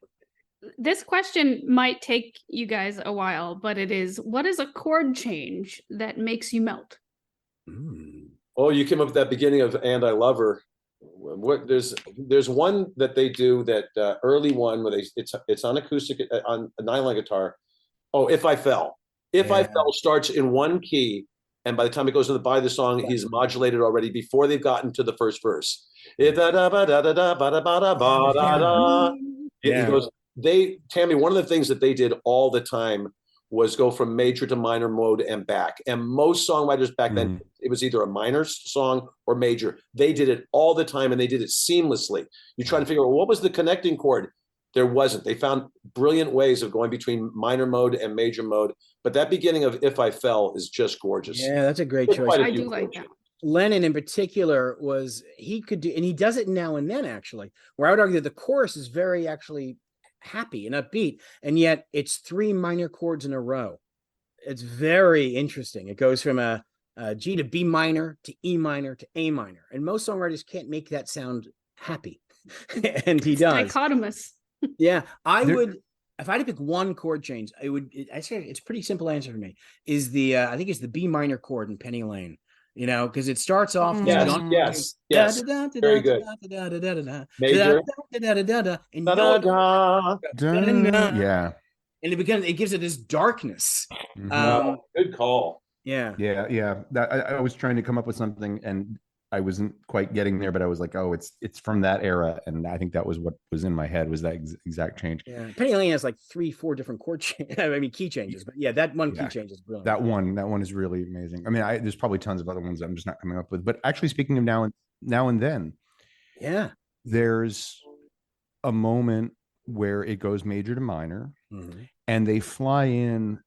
This question might take you guys a while, but it is, what is a chord change that makes you melt? Oh, you came up with that beginning of "And I Love Her." What there's one that they do, that early one where it's on acoustic on a nylon guitar. Oh, If I Fell. If I Fell starts in one key, and by the time it goes to the body of the song, he's modulated already before they've gotten to the first verse. It goes. Tammy, one of the things that they did all the time was go from major to minor mode and back. And most songwriters back then, it was either a minor song or major. They did it all the time, and they did it seamlessly. You try to figure out what was the connecting chord. There wasn't. They found brilliant ways of going between minor mode and major mode. But that beginning of If I Fell is just gorgeous. Yeah, that's a great choice. I do like that. Lennon in particular he could do, and he does it now and then, actually, where I would argue that the chorus is very actually happy and upbeat, and yet it's 3 minor chords in a row. It's very interesting. It goes from a G to B minor to E minor to A minor, and most songwriters can't make that sound happy. And he does. Dichotomous. Yeah, I would, if I had to pick one chord change, I say it's a pretty simple answer for me, is I think it's the B minor chord in Penny Lane, because it starts off. Yes. Very good. Major. Yeah. And it gives it this darkness. Good call. Yeah. I was trying to come up with something, and I wasn't quite getting there, but I was like, oh, it's from that era, and I think that was what was in my head, was that exact change. Yeah, Penny Lane has like 3-4 different chord changes. I mean, key changes, but yeah, that one key change is brilliant. That one is really amazing. I mean, there's probably tons of other ones that I'm just not coming up with. But actually, speaking of now and then, there's a moment where it goes major to minor, and they fly in.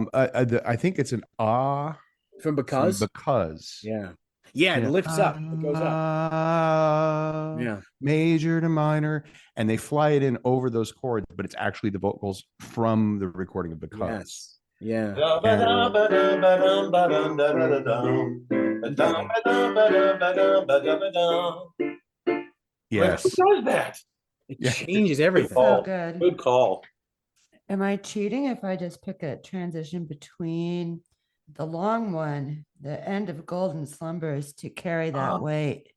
I think it's an ah. From Because? Yeah, it lifts up. It goes up. Major to minor. And they fly it in over those chords, but it's actually the vocals from the recording of Because. Yes. Yes. What does that? It changes everything. So good. Good call. Am I cheating if I just pick a transition between the long one, the end of Golden Slumbers, to carry that weight.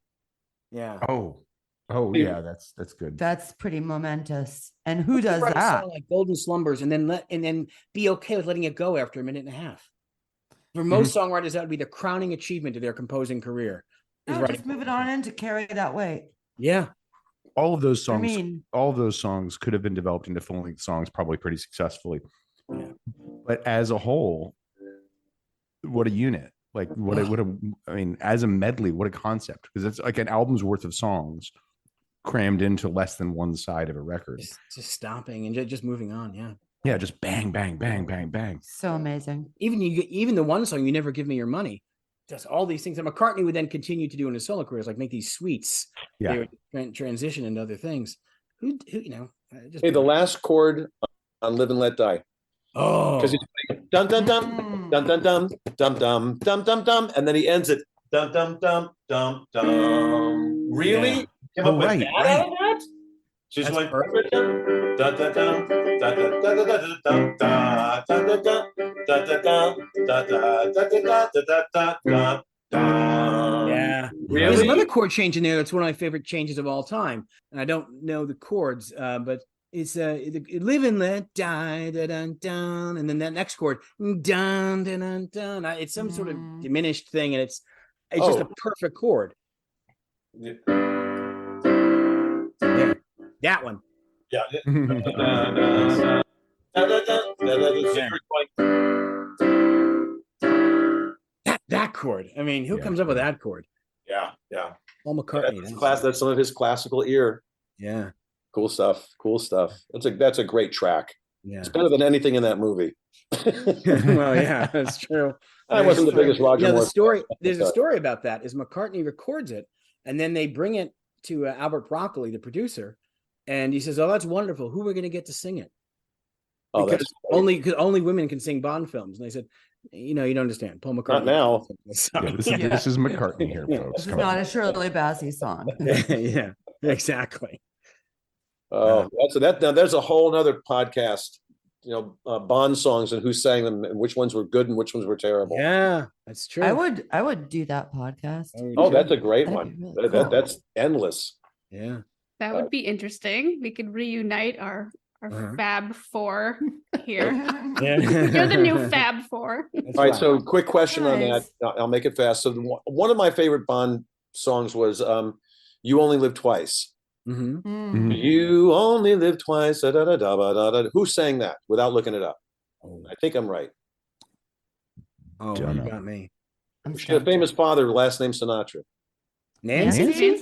Yeah. Oh yeah, that's good. That's pretty momentous. And who does Write a that? song like Golden Slumbers and then be okay with letting it go after a minute and a half. For most songwriters, that would be the crowning achievement of their composing career. No, just move it on in to carry that weight. Yeah. All of those songs could have been developed into full-length songs probably pretty successfully. Yeah. But as a whole, what a unit. Like I mean, as a medley, what a concept. Because it's like an album's worth of songs crammed into less than one side of a record. Just stopping and just moving on. Yeah. Yeah, just bang, bang, bang, bang, bang. So amazing. Even the one song, You Never Give Me Your Money, does all these things that McCartney would then continue to do in his solo careers, like make these suites. Yeah. They would transition into other things. Who Hey, the last chord on Live and Let Die. Oh, because he's playing dum dum dum dum dum dum dum dum dum dum dum, and then he ends it dum dum dum dum dum. Really? Came up with that out of that? She's going perfect. Da da dum da da da da da da da da da da da da da da da da da da. Yeah. Really? There's another chord change in there that's one of my favorite changes of all time, and I don't know the chords, but it's Live and Let Die, da dun dun, and then that next chord, dun dun dun dun. It's some sort of diminished thing, and it's just a perfect chord. Yeah. There, that one. Yeah. That chord. I mean, who comes up with that chord? Yeah. Paul McCartney. That's some of his classical ear. Yeah. Cool stuff. That's a great track. Yeah. It's better than anything in that movie. Well, yeah, that's true. I wasn't the biggest Roger Moore. There's a story about that. Is McCartney records it, and then they bring it to Albert Broccoli, the producer, and he says, "Oh, that's wonderful. Who are we going to get to sing it? Because only women can sing Bond films." And they said, "You don't understand. Paul McCartney." Not now. This is McCartney here, folks. This is not a Shirley Bassey song. Yeah, exactly. Oh, there's a whole other podcast. Bond songs and who sang them and which ones were good and which ones were terrible. Yeah, that's true. I would do that podcast. Oh, that's a great That'd one. Really cool. That's endless. Yeah, that would be interesting. We could reunite our Fab Four here. Yeah. You're the new Fab Four. All right, so quick question on that. I'll make it fast. So one of my favorite Bond songs was "You Only Live Twice." Mm-hmm. You only live twice. Da, da, da, da, da, da. Who sang that without looking it up? I think I'm right. Oh, you got me. She had a famous father, last name Sinatra. Nancy?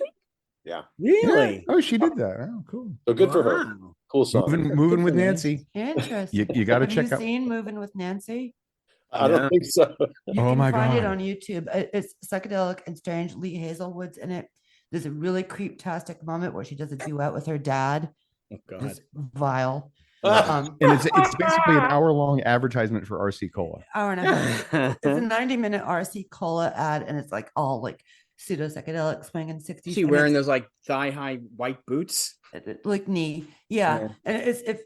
Yeah. Really? Yeah. Oh, she did that. Oh, cool. So good for her. Cool song. Moving with Nancy. Interesting. You got to check out. Have you seen Moving with Nancy? I don't think so. You can find it on YouTube. It's psychedelic and strange. Lee Hazelwood's in it. There's a really creep-tastic moment where she does a duet with her dad. Oh, God. Just vile. And it's basically an hour-long advertisement for RC Cola. Hour and a half. It's a 90-minute RC Cola ad, and it's like all like pseudo psychedelic swinging 60s. Is she wearing those like thigh-high white boots? Like knee, yeah. And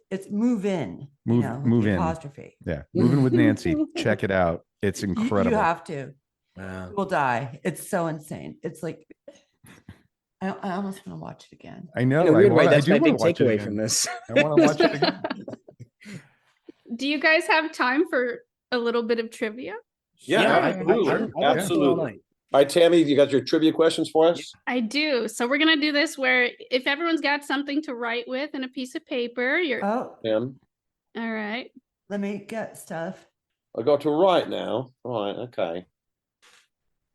it's move in, move in apostrophe. Yeah, Moving with Nancy. Check it out. It's incredible. You have to. Wow. You will die. It's so insane. It's like I almost want to watch it again. I know. That's my big takeaway from this. I want to watch it again. Do you guys have time for a little bit of trivia? Yeah, absolutely. All right, Tammy, you got your trivia questions for us? I do. So we're gonna do this where if everyone's got something to write with and a piece of paper, Oh. All right. Let me get stuff. I'll go to write now. All right, okay.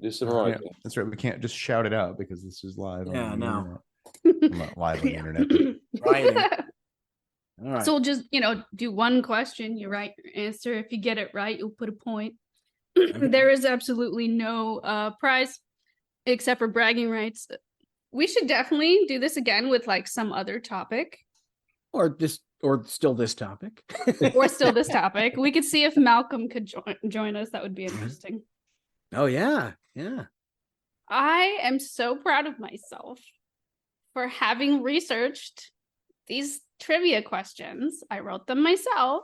Do some writing. Yeah, that's right. We can't just shout it out because this is live. Yeah, on no. I'm not live on the internet. Writing. All right. So we'll just, do one question. You write your answer. If you get it right, you'll put a point. There is absolutely no prize except for bragging rights. We should definitely do this again with like some other topic. Or still this topic. Or still this topic. We could see if Malcolm could join us. That would be interesting. Oh, yeah. Yeah. I am so proud of myself for having researched these trivia questions. I wrote them myself.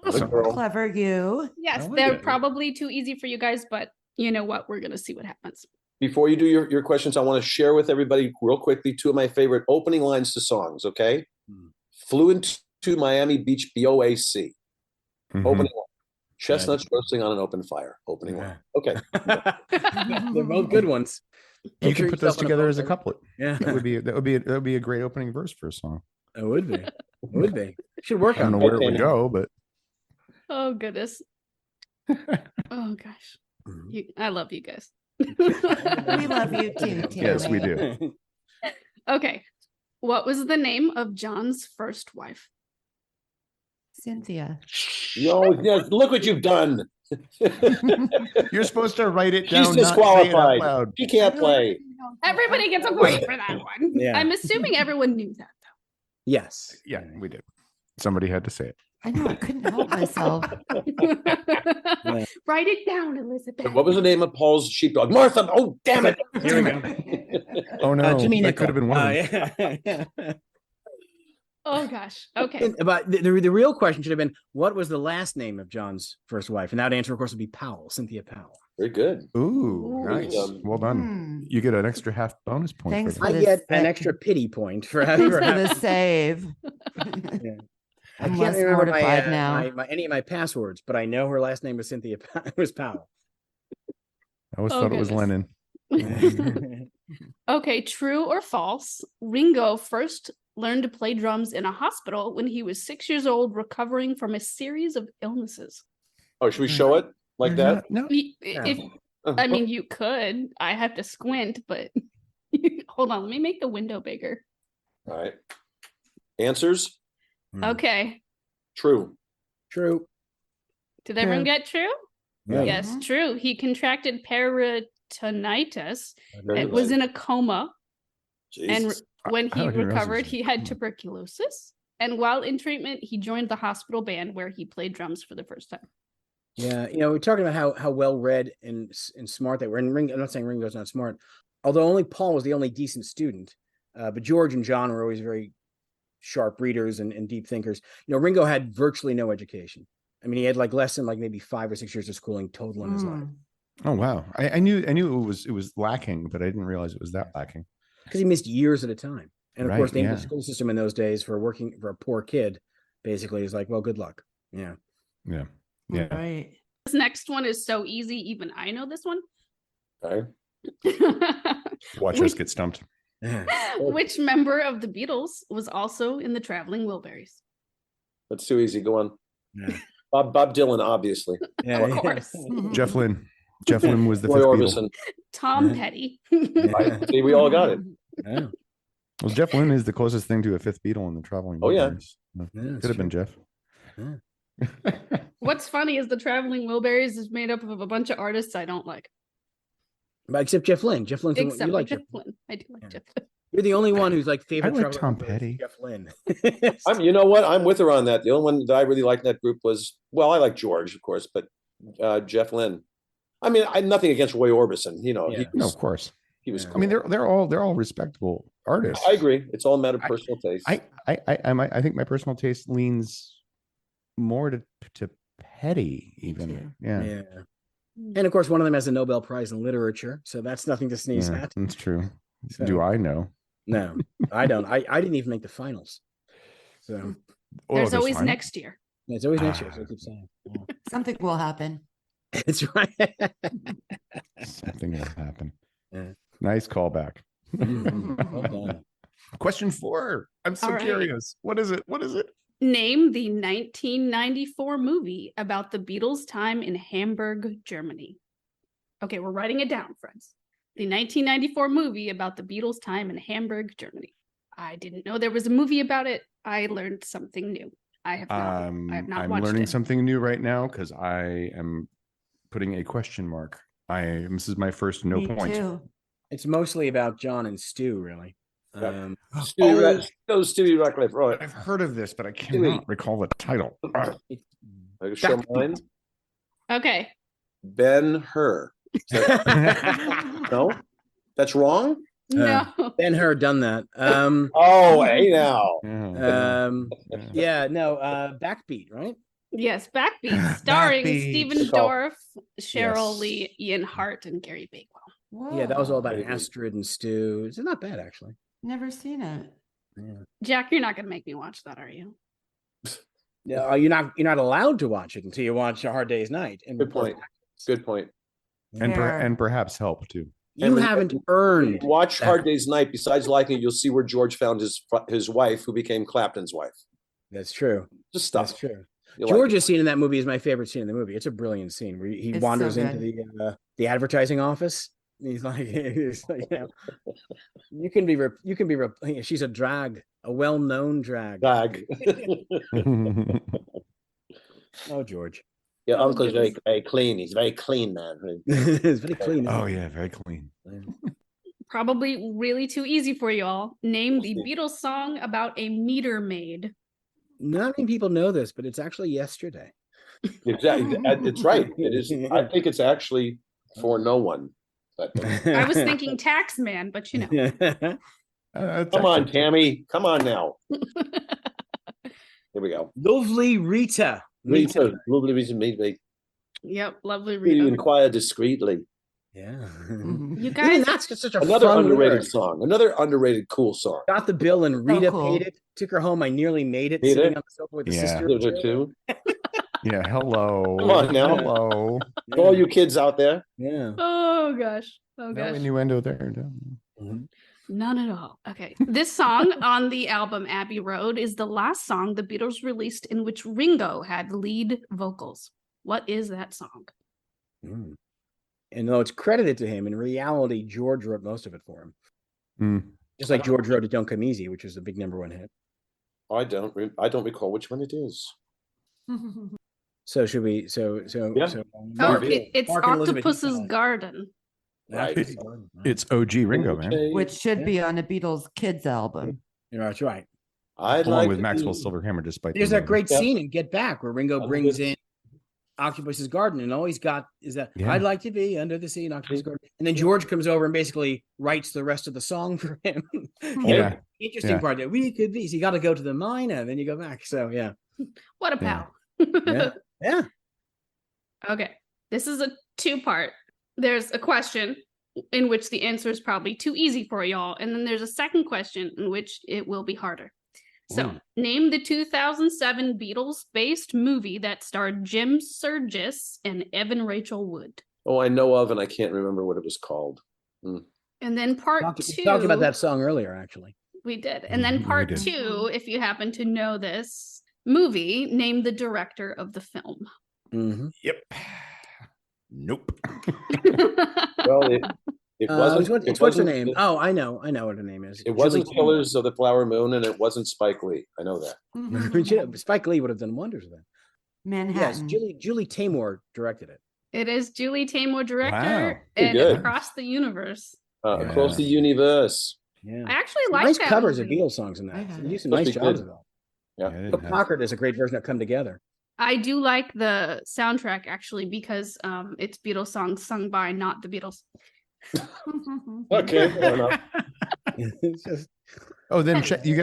Awesome. Clever you. Yes, like they're it. probably too easy for you guys, but you know what? We're gonna see what happens. Before you do your questions, I want to share with everybody real quickly 2 of my favorite opening lines to songs, okay? Flew into Miami Beach, BOAC. Mhm. Opening line. Chestnuts roasting on an open fire. Opening line. Okay. They're both good ones. You Picture can put those yourself in a together boat as a there. couplet. Yeah, That would be a great opening verse for a song. it would be. It would be. Should work I don't on know that. where it would go, but Oh goodness. Oh gosh. I love you guys. We love you too, Tammy. yes, we do. Okay. What was the name of John's first wife? Cynthia. Yo, yes, look what you've done. You're supposed to write it She's down, not say it out disqualified. loud. She can't play. Everybody gets a point for that one. Yeah. I'm assuming everyone knew that Yes. Yeah, we did. Somebody had to say it. I know, I couldn't help myself. though. Write it down, Elizabeth. What was the name of Paul's sheepdog? Martha. Oh, damn it. Here we go. Oh no, Jimmy that Nickel. could have been one of them. Yeah. Oh gosh. Okay. But the real question should have been, what was the last name of John's first wife? And that answer, of course, would be Powell, Cynthia Powell. Very good. Ooh, nice. Well done. Hmm. You get an extra half bonus point. Thanks for for I that. this- get an extra pity point for Thanks having. for the save. Yeah. I I'm can't less remember mortified now. any of my passwords, but I know her last name was Cynthia. Was Powell. I always Oh, thought it was goodness. Lennon. Okay, true or false? Ringo first learned to play drums in a hospital when he was 6 years old, recovering from a series of illnesses. Oh, should we show it like that? No. If I mean, you could. I have to squint, but hold on. Let me make the window bigger. All right. Answers? Okay. True. True. Did everyone get true? Yeah. Yes, true. He contracted peritonitis Very and good. was in a coma. And Jesus. when I he didn't realize it recovered, was he in a had coma. tuberculosis. And while in treatment, he joined the hospital band where he played drums for the first time. Yeah, we're talking about how well read and smart they were. And I'm not saying Ringo's not smart, although only Paul was the only decent student. But George and John were always very sharp readers and deep thinkers. Ringo had virtually no education. I mean, he had less than maybe 5 or 6 years of schooling total in his life, Oh wow. I knew it was lacking, but I didn't realize it was that lacking. because he missed years at a time. And of Right, course, the yeah. English school system in those days for a poor kid, basically is well, good luck. Yeah. Yeah. Yeah. Right. This next one is so easy, even I know this one. Okay. Watch us get stumped. Which member of the Beatles was also in the Traveling Wilburys? That's too easy. Go on. Yeah. Bob Dylan, obviously. Of course. Jeff Lynne. Jeff Lynne was the Roy fifth Beatle. Orbison. Tom Yeah. Petty. Right. See, we all got it. Yeah. Well, Jeff Lynne is the closest thing to a fifth Beatle in the Traveling Oh, yeah. Wilburys. Yeah, Could have been Jeff. What's funny is the Traveling Wilburys is made up of a bunch of artists I don't like. But except Jeff Lynne. Jeff Lynne's the one, Except you like Jeff Jeff. Lynne. I do like Yeah. Jeff Lynne. You're the only one who's favorite. I like Traveling Tom Wilburys is Petty. Jeff Lynne. You know what? I'm with her on that. The only one that I really liked in that group was, well, I like George, of course, but Jeff Lynne. I mean, I'm nothing against Roy Orbison. Yeah. No, of course. he was Yeah. cool. I mean, they're all respectable artists. I agree. It's all a matter of personal taste. I think my personal taste leans more to Petty, even. too. Yeah. Yeah. And of course, one of them has a Nobel Prize in literature, so that's nothing to sneeze Yeah, at. that's true. So- Do I know? No, I don't. I didn't even make the finals. So Oh, There's always fine. next year. it's always next year. So I keep saying. Yeah. Something will happen. It's right. Something will happen. Yeah. Nice callback. Well done. Question 4. I'm so All right. curious. What is it? Name the 1994 movie about the Beatles' time in Hamburg, Germany. Okay, we're writing it down, friends. The 1994 movie about the Beatles' time in Hamburg, Germany. I didn't know there was a movie about it. I learned something new. I have not I'm watched learning it. something new right now because I am putting a question mark. This is my first no Me point. too. It's mostly about John and Stu, really. Yep. Stevie Ratcliffe, right? I've heard of this, but I cannot recall the title. I can show mine. Okay. Ben-Hur. No, that's wrong. No. Ben-Hur done that. Oh, hey now. Yeah. Yeah, no, Backbeat, right? Yes, Backbeat, starring Backbeat. Stephen Good call. Dorff, Cheryl Yes. Lee, Ian Hart, and Gary Bakewell. Yeah, that was all about Very good. Astrid and Stu. It's not bad, actually. Never seen it. Yeah. Jack, you're not going to make me watch that, are you? Yeah, you're not allowed to watch it until you watch A Hard Day's Night. And Good point. Good point. Fair. And perhaps help too. You And haven't when earned. you watch that. Hard Day's Night. Besides liking it, you'll see where George found his wife, who became Clapton's wife. That's true. Just stuff. That's true. You like George's scene in that movie is my favorite scene in the movie. It's a brilliant scene where he It's wanders so into the advertising office. And he's like, you can be she's a drag, a well-known drag. Bag. Oh, George. Your uncle's very, very clean. He's a very clean man. It's very clean. Oh yeah, very clean. Probably really too easy for you all. Name the Beatles song about a meter maid. Not many people know this, but it's actually Yesterday. Exactly. It's right. It is. I think it's actually For No One. But I was thinking Taxman, but you know. come on, Tammy. Come on now. Here we go. Lovely Rita. Rita. Lovely reason me. Yep, lovely You Rita. inquire discreetly. Yeah. You Even guys, that's just such a Another fun underrated lyric. song. Another underrated cool song. Got the bill and Rita cool. paid it. Took her home. I nearly made it. Made Sitting it? on the sofa with the Yeah. sister. Those are two. Yeah, hello. Come on now. Hello. For all you kids out there. Yeah. oh gosh. Oh No gosh. innuendo there. No. Mhm. None at all. Okay. This song on the album Abbey Road is the last song the Beatles released in which Ringo had lead vocals. What is that song? Mm. And though it's credited to him, in reality, George wrote most of it for him. Mm. Just like George wrote "It Don't Come Easy," which was a big #1 hit. I don't recall which one it is. So should we? So Yeah. so. Oh, Mark- it's Mark and Elizabeth, Octopus's you Garden. Right. It's OG Ringo, man. Okay. Which should Yeah. be on the Beatles kids album. Yeah, that's right. I'd Along like with to Maxwell be- Silverhammer, despite There's the that great Yep. scene in Get Back where Ringo Under brings the- in Octopus's Garden, and all he's got is that Yeah. I'd like to be under the sea in Octopus's Garden. And then George comes over and basically writes the rest of the song for him. Yeah. Interesting Yeah. part that we could be. So you got to go to the mine and then you go back. So yeah. What a Yeah. pal. Yeah. Yeah. Okay. This is a two-part. There's a question in which the answer is probably too easy for y'all. And then there's a second question in which it will be harder. So, Ooh. name the 2007 Beatles-based movie that starred Jim Sturgis and Evan Rachel Wood. Oh, I know of, and I can't remember what it was called. And then part We two. talked about that song earlier, actually. We did. And then We part did. two, if you happen to know this movie, name the director of the film. Mm-hmm. Yep. Nope. Well, it wasn't. What's her name? Oh, I know what her name is. It wasn't Julie Killers of the Flower Moon, and it wasn't Spike Lee. I know that. Taymor. Spike Lee would have done wonders with that. Yes, Manhattan. Julie Taymor directed it. It is Julie Taymor, director, Wow. and Good. Across the Universe. Yeah. Across the Universe. Yeah. I actually like Nice that covers of movie. Beatles songs in that. I have They do it. some nice Must be jobs good. of that. Yeah, I Yeah. didn't Bill have- Cocker does a great version of Come Together. I do like the soundtrack actually because it's Beatles songs sung by not the Beatles. Okay, fair enough. It's just Oh, then you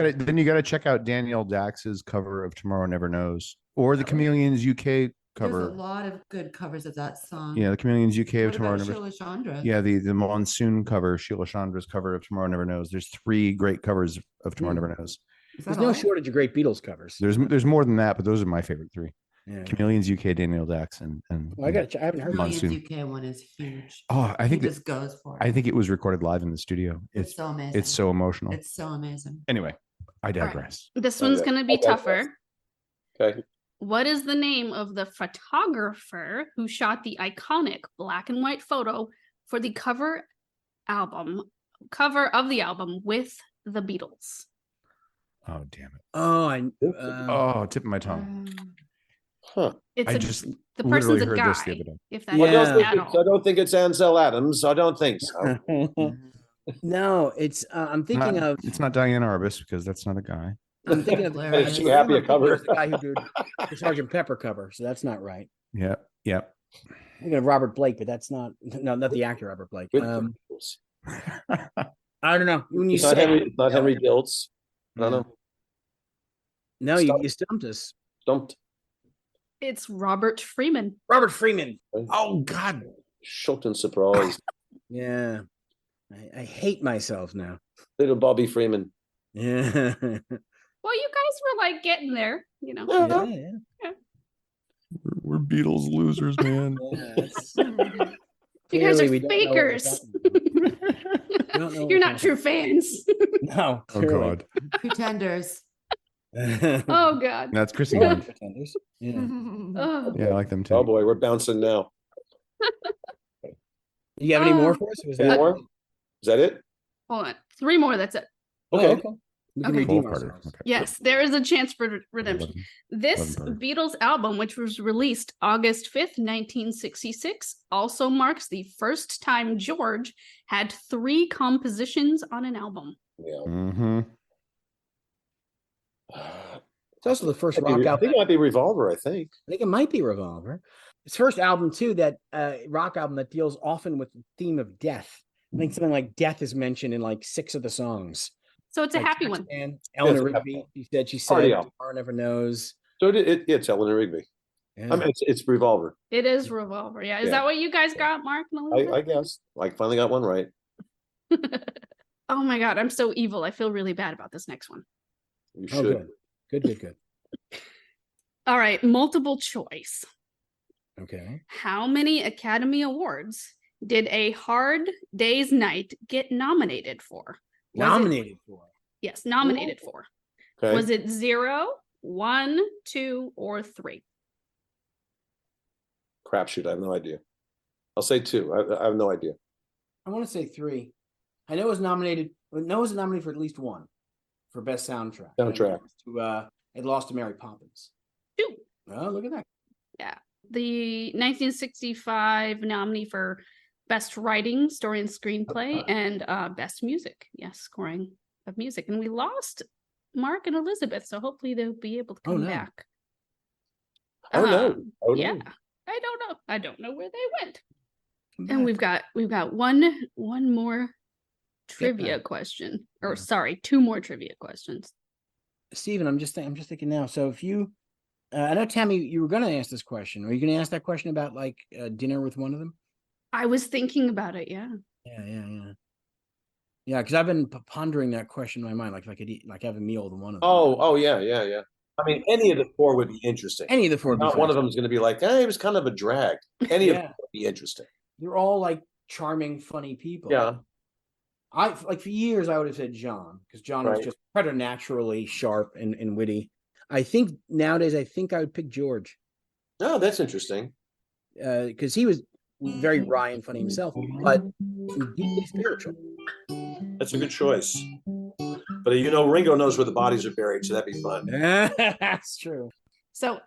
gotta check out Daniel Dax's cover of Tomorrow Never Knows, or the Chameleons UK There's a cover. lot of good covers of that song. Yeah, the Chameleons UK of What Tomorrow about Never. Sheila Chandra? Yeah, the Monsoon cover, Sheila Chandra's cover of Tomorrow Never Knows. There's 3 great covers of Tomorrow Never Knows. Is there's that no all? shortage of great Beatles covers. There's more than that, but those are my favorite 3. Yeah. Chameleons UK, Daniel Dax, and Well, I haven't heard that. Chameleons Monsoon. UK one is huge. Oh, I He think just goes for it. I think it was recorded live in the studio. it's so amazing. It's so emotional. It's so amazing. Anyway, I right. digress. This one's Okay. going to be I digress. tougher. Okay. What is the name of the photographer who shot the iconic black and white photo for the cover of the album with the Beatles? Oh, damn it. Oh, Oh, tip of my tongue. Huh. It's I a, just the literally person's a heard this the guy, other day. if that Yeah. helps I at all. don't think it's Ansel Adams. I don't think so. no, it's I'm thinking Not- of It's not Diane Arbus because that's not a guy. I'm thinking of Hilarious. Too happy a cover. The guy who did the Sgt. Pepper cover, so that's not right. Yep. Yep. I'm thinking of Robert Blake, but that's not the actor Robert Blake. With I don't know. When you it's not say Henry, not Henry Diltz. I don't know. no, you stumped us. Stumped. It's Robert Freeman. Robert Freeman. Oh God. Shocked and surprised. Yeah. I hate myself now. Little Bobby Freeman. Yeah. Well, you guys were like getting there, you know. Yeah. We're Beatles losers, man. You guys are Clearly, we don't know what we're fakers. talking about. We don't know what You're we're not true talking fans. about. No. Oh God, Pretenders. Oh God. that's Chrissy. Yeah. Hine. Pretenders. Yeah. Oh. Yeah, I like them too. Oh boy, we're bouncing now. You have any more for us? Or was Any that more? Is that it? Hold on. 3 more. That's it. Okay. We can Okay. redeem 12-parter. ourselves. Okay. Yes, there is a chance for redemption. 11. This 11-parter. Beatles album, which was released August 5th, 1966, also marks the first time George had 3 compositions on an album. Yeah. Mm-hmm. It's also the first I rock think album. it might be Revolver, I think. I think it might be Revolver. It's first album too, that rock album that deals often with the theme of death. I think something like death is mentioned in like 6 of the songs. So it's a Like happy one. Taxman, Eleanor It's a happy Rigby. She Party said, album. "Tomorrow never knows." So it's Eleanor Rigby. Yeah. I mean, it's Revolver. It is Revolver. Yeah. Is Yeah. that what you guys got, Mark and Elizabeth? I guess. I finally got one right. Oh my God. I'm so evil. I feel really bad about this next one. You Oh, should. good. All right. Multiple choice. Okay. How many Academy Awards did A Hard Day's Night get nominated for? Nominated for. Yes, nominated for. Okay. Was it 0, 1, 2, or 3? Crapshoot. I have no idea. I'll say 2. I have no idea. I want to say 3. I know it was nominated. No, it was nominated for at least 1 for best soundtrack. Soundtrack. It lost to Mary Poppins. 2. Oh, look at that. Yeah. The 1965 nominee for Best Writing, Story and Screenplay, and Best Music. Yes, scoring of music. And we lost Mark and Elizabeth, so hopefully they'll be able to come back. Oh no. Oh Yeah. no. I don't know where they went. And we've got one more trivia question. Or sorry, 2 more trivia questions. Steven, I'm just thinking now. So if you I know, Tammy, you were going to ask this question. Are you going to ask that question about like dinner with one of them? I was thinking about it. Yeah. Yeah, because I've been pondering that question in my mind. Like if I could eat, like have a meal with one of them. Oh, yeah. I mean, any of the 4 would be interesting. Any of the 4. Not one of them is going to be like, it was kind of a drag. Any of them would be interesting. They're all like charming, funny people. Yeah. I like for years I would have said John, because John was just preternaturally sharp and witty. I think nowadays I would pick George. Oh, that's interesting. Because he was very wry and funny himself, but deeply spiritual. That's a good choice. But Ringo knows where the bodies are buried, so that'd be fun. That's true. So,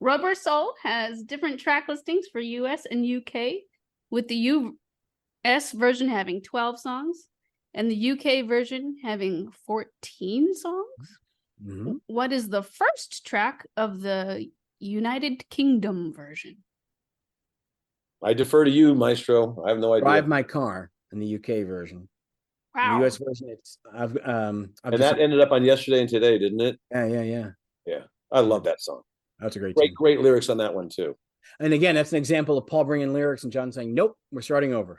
Rubber Soul has different track listings for US and UK, with the US version having 12 songs and the UK version having 14 songs. Mm-hmm. What is the first track of the United Kingdom version? I defer to you, Maestro. I have no idea. Drive My Car in the UK version. Wow. The US version, it's and that ended up on Yesterday and Today, didn't it? Yeah. I love that song. That's a great lyrics on that one too. And again, that's an example of Paul bringing lyrics and John saying, "Nope, we're starting over."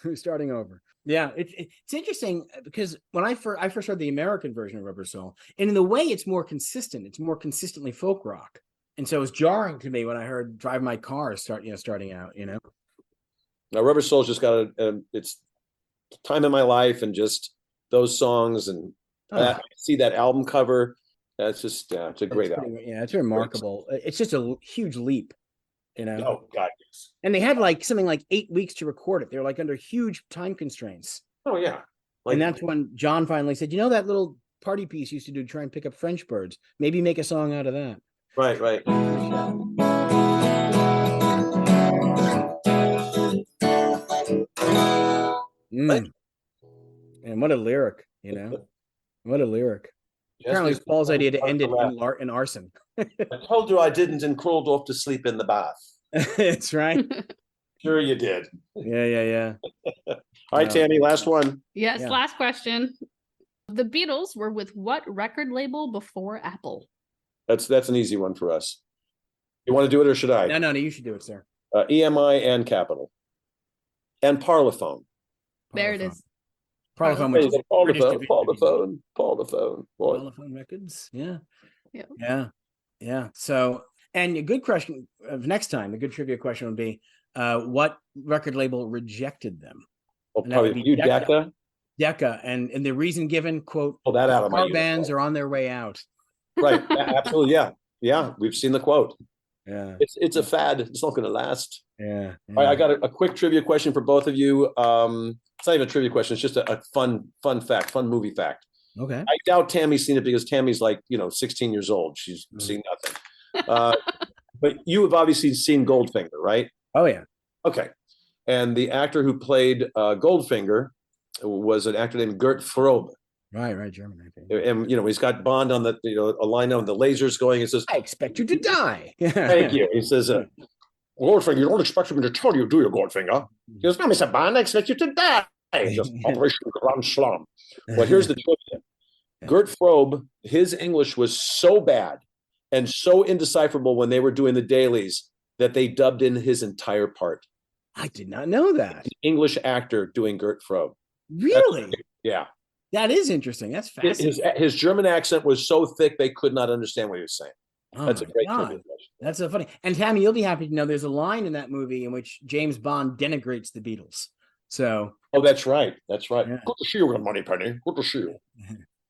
We're starting over. Yeah, it's interesting because when I first heard the American version of Rubber Soul, and in the way it's more consistent, it's more consistently folk rock, and so it was jarring to me when I heard "Drive My Car" starting out. Now, Rubber Soul's just got it's time in my life, and just those songs, and see that album cover. That's just it's a great album. It's remarkable. It's just a huge leap. Oh God, yes. And they had like something like 8 weeks to record it. They were like under huge time constraints. Oh yeah. And that's when John finally said, that little party piece used to do to try and pick up French birds. Maybe make a song out of that. Right. And what a lyric, What a lyric. Apparently it's Paul's idea to end it in arson. I told you I didn't and crawled off to sleep in the bath. That's right. Sure you did. Yeah. All right, Tammy, last one. Yes, last question. The Beatles were with what record label before Apple? That's an easy one for us. You want to do it or should I? No, you should do it, sir. EMI and Capital. And Parlophone. There it is. Parlophone, which is British division of Beatles. Parlophone. Parlophone Records. Yeah. So, and a good question of next time, a good trivia question would be, what record label rejected them? Well, probably you, Decca. Decca, and the reason given, quote, pull that out of my our bands are on their way out. Right. Absolutely. Yeah. We've seen the quote. Yeah. It's a fad. It's not going to last. Yeah. All right, I got a quick trivia question for both of you. It's not even a trivia question. It's just a fun fact, fun movie fact. Okay. I doubt Tammy's seen it because Tammy's like, 16 years old. She's seen nothing. But you have obviously seen Goldfinger, right? Oh, yeah. Okay. And the actor who played Goldfinger was an actor named Gert Frobe. Right, German. And he's got Bond on the a line on the lasers going. He says, "I expect you to die." Thank you. He says, "Goldfinger, you don't expect me to tell you, do you, Goldfinger?" He goes, "No, Mr. Bond, I expect you to die." Just Operation Grand Slam. Well, here's the trivia. Gert Frobe, his English was so bad and so indecipherable when they were doing the dailies that they dubbed in his entire part. I did not know that. An English actor doing Gert Frobe. Really? Yeah. That is interesting. That's fascinating. His German accent was so thick they could not understand what he was saying. That's a great trivia question. That's so funny. And Tammy, you'll be happy to know there's a line in that movie in which James Bond denigrates the Beatles. So. Oh, that's right. That's right. Yeah. Good to see you, Moneypenny. Good to see you.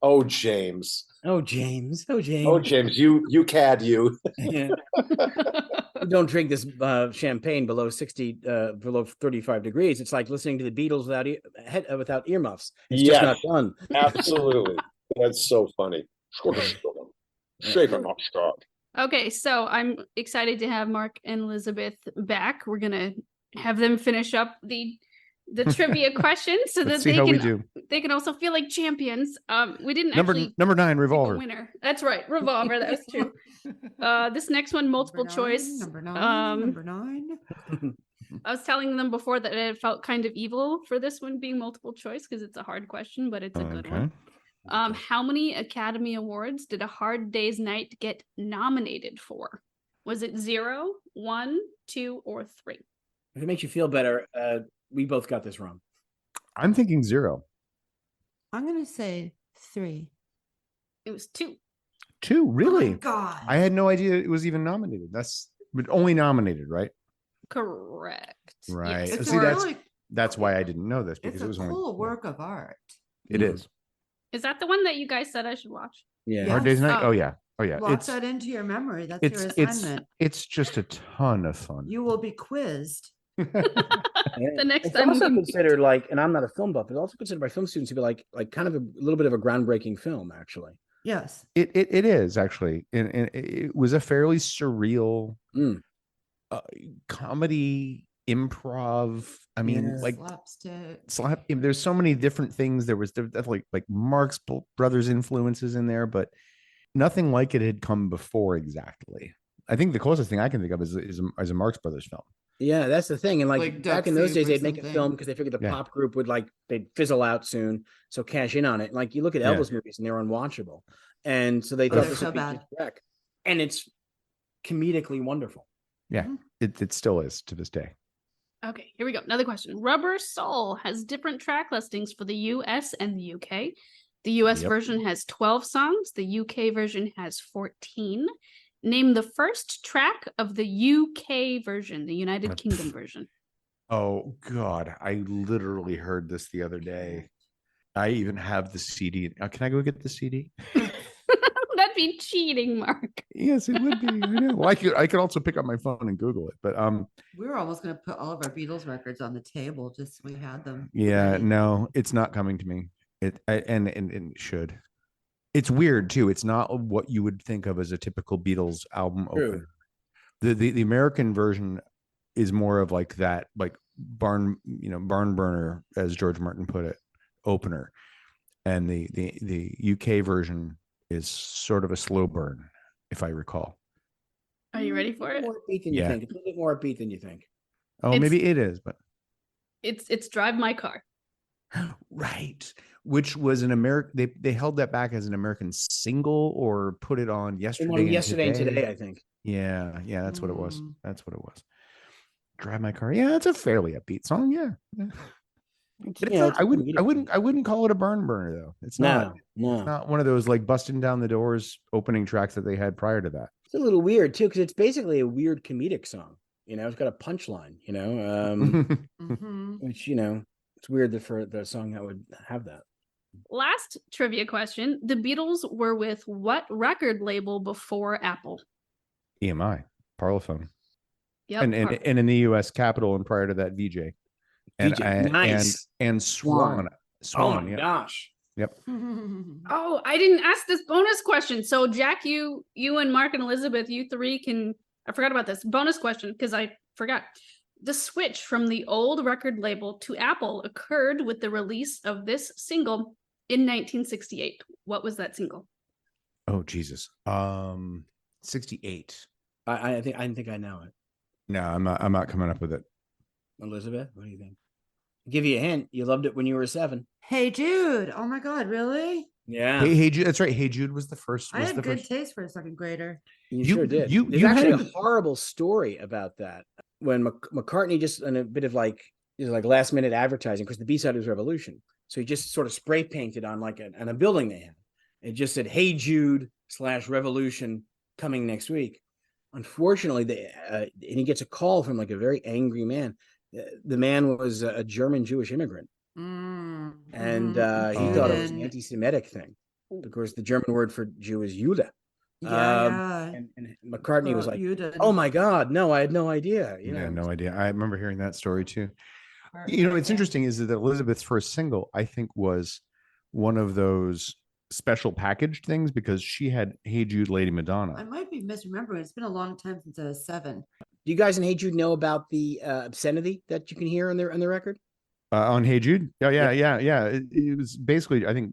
Oh, James. Oh, James. You cad, you. Yeah. Don't drink this champagne below 35 degrees. It's like listening to the Beatles without earmuffs. It's just not fun. Absolutely. That's so funny. Shape and not start. Okay, so I'm excited to have Mark and Elizabeth back. We're gonna have them finish up the trivia questions so that they can also feel like champions. We didn't number 9 Revolver winner. That's right, Revolver. That was true. This next one, multiple choice. Number nine. I was telling them before that it felt kind of evil for this one being multiple choice because it's a hard question, but it's a good one. How many Academy Awards did A Hard Day's Night get nominated for? Was it 0, 1, 2, or 3? If it makes you feel better, we both got this wrong. I'm thinking 0. I'm going to say 3. It was 2. 2, really? Oh my God. I had no idea it was even nominated. But only nominated, right? Correct. Right. Yes. See, that's why I didn't know this, because it's it was a cool only work of art. It is. Is that the one that you guys said I should watch? Yeah. Hard Day's Night. Oh yeah. Lock that into your memory. That's your assignment. It's just a ton of fun. You will be quizzed. The next it's time also considered and I'm not a film buff, it's also considered by film students to be like kind of a little bit of a groundbreaking film, actually. Yes. It is actually. And it was a fairly surreal comedy, improv. I mean, slapstick. There's so many different things. There was definitely like Marx Brothers influences in there, but nothing like it had come before exactly. I think the closest thing I can think of is a Marx Brothers film. Yeah, that's the thing. And like back in those days, they'd make a film because they figured the pop group would they'd fizzle out soon, so cash in on it. Like you look at Elvis movies and they're unwatchable, and so they thought this would be a wreck. And it's comedically wonderful. Yeah, it still is to this day. Okay, here we go. Another question. Rubber Soul has different track listings for the US and the UK. The US version has 12 songs. The UK version has 14. Name the first track of the UK version, the United Kingdom version. Oh, God. I literally heard this the other day. I even have the CD. Can I go get the CD? That'd be cheating, Mark. Yes, it would be. I know. Well, I could also pick up my phone and Google it. But we were almost going to put all of our Beatles records on the table just so we had them. Yeah, no, it's not coming to me. And it should. It's weird too. It's not what you would think of as a typical Beatles album opener. The American version is more of like that, like barn burner, as George Martin put it, opener. And the UK version is sort of a slow burn, if I recall. Are you ready for it? More upbeat than you think. It's a little bit more upbeat than you think. Oh, maybe it is, but it's Drive My Car. Right. Which was an American, they held that back as an American single. single or put it on yesterday and today, I think. Yeah, that's what it was. That's what it was. Drive My Car. Yeah, it's a fairly upbeat song. Yeah. But it's not, I wouldn't call it a burner though. It's not. No. It's not one of those like busting down the doors opening tracks that they had prior to that. It's a little weird too, because it's basically a weird comedic song. It's got a punchline. Which it's weird that for the song that would have that. Last trivia question: the Beatles were with what record label before Apple? EMI, Parlophone. Yep. And in the US Capitol, and prior to that, VJ. Nice. And Swan. Oh my gosh. Yep. Oh, I didn't ask this bonus question. So Jack, you and Mark and Elizabeth, you three I forgot about this bonus question because I forgot. The switch from the old record label to Apple occurred with the release of this single in 1968. What was that single? Oh Jesus. 68. I think I know it. No, I'm not coming up with it. Elizabeth, what do you think? I'll give you a hint. You loved it when you were 7. Hey Jude. Oh my God, really? Yeah. Hey Jude. That's right. Hey Jude was the first. I had good taste for a second grader. You sure did. There's actually a horrible story about that. When McCartney just in a bit of like last minute advertising, because the B-side was Revolution. So he just sort of spray painted on on a building they had. It just said, "Hey Jude /Revolution coming next week." Unfortunately, and he gets a call from like a very angry man. The man was a German Jewish immigrant. And he thought it was an anti-Semitic thing. Of course, the German word for Jew is Jude. And McCartney was like, "Oh my God, no, I had no idea." No idea. I remember hearing that story too. It's interesting is that Elizabeth's first single, I think, was one of those special packaged things because she had Hey Jude, Lady Madonna. I might be misremembering. It's been a long time since I was 7. Do you guys in Hey Jude know about the obscenity that you can hear on the record? On Hey Jude? Yeah. It was basically, I think,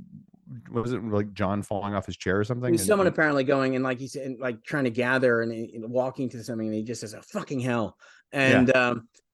was it like John falling off his chair or something? There's someone apparently going and like he said, like trying to gather and walking to something, and he just says, "Oh fucking hell!" And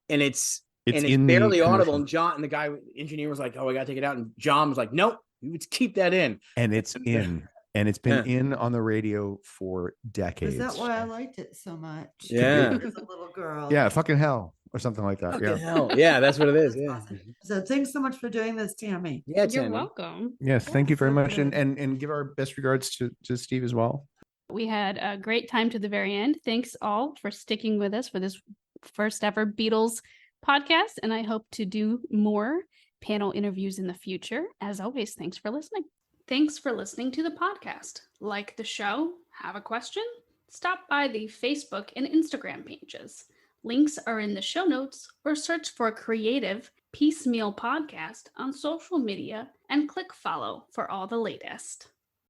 it's barely audible. And John and the guy engineer was like, "Oh, I gotta take it out." And John was like, "Nope, you would keep that in." And it's in. And it's been in on the radio for decades. Is that why I liked it so much? Yeah. There's a little girl. Yeah, fucking hell. Or something like that. Fucking hell. Yeah, that's what it is. Yeah. Awesome. So thanks so much for doing this, Tammy. Yeah, You're welcome. Yes, thank you very much. And give our best regards to Steve as well. We had a great time to the very end. Thanks all for sticking with us for this first ever Beatles podcast. And I hope to do more panel interviews in the future. As always, thanks for listening. Thanks for listening to the podcast. Like the show? Have a question? Stop by the Facebook and Instagram pages. Links are in the show notes, or search for Creative Piecemeal Podcast on social media and click follow for all the latest.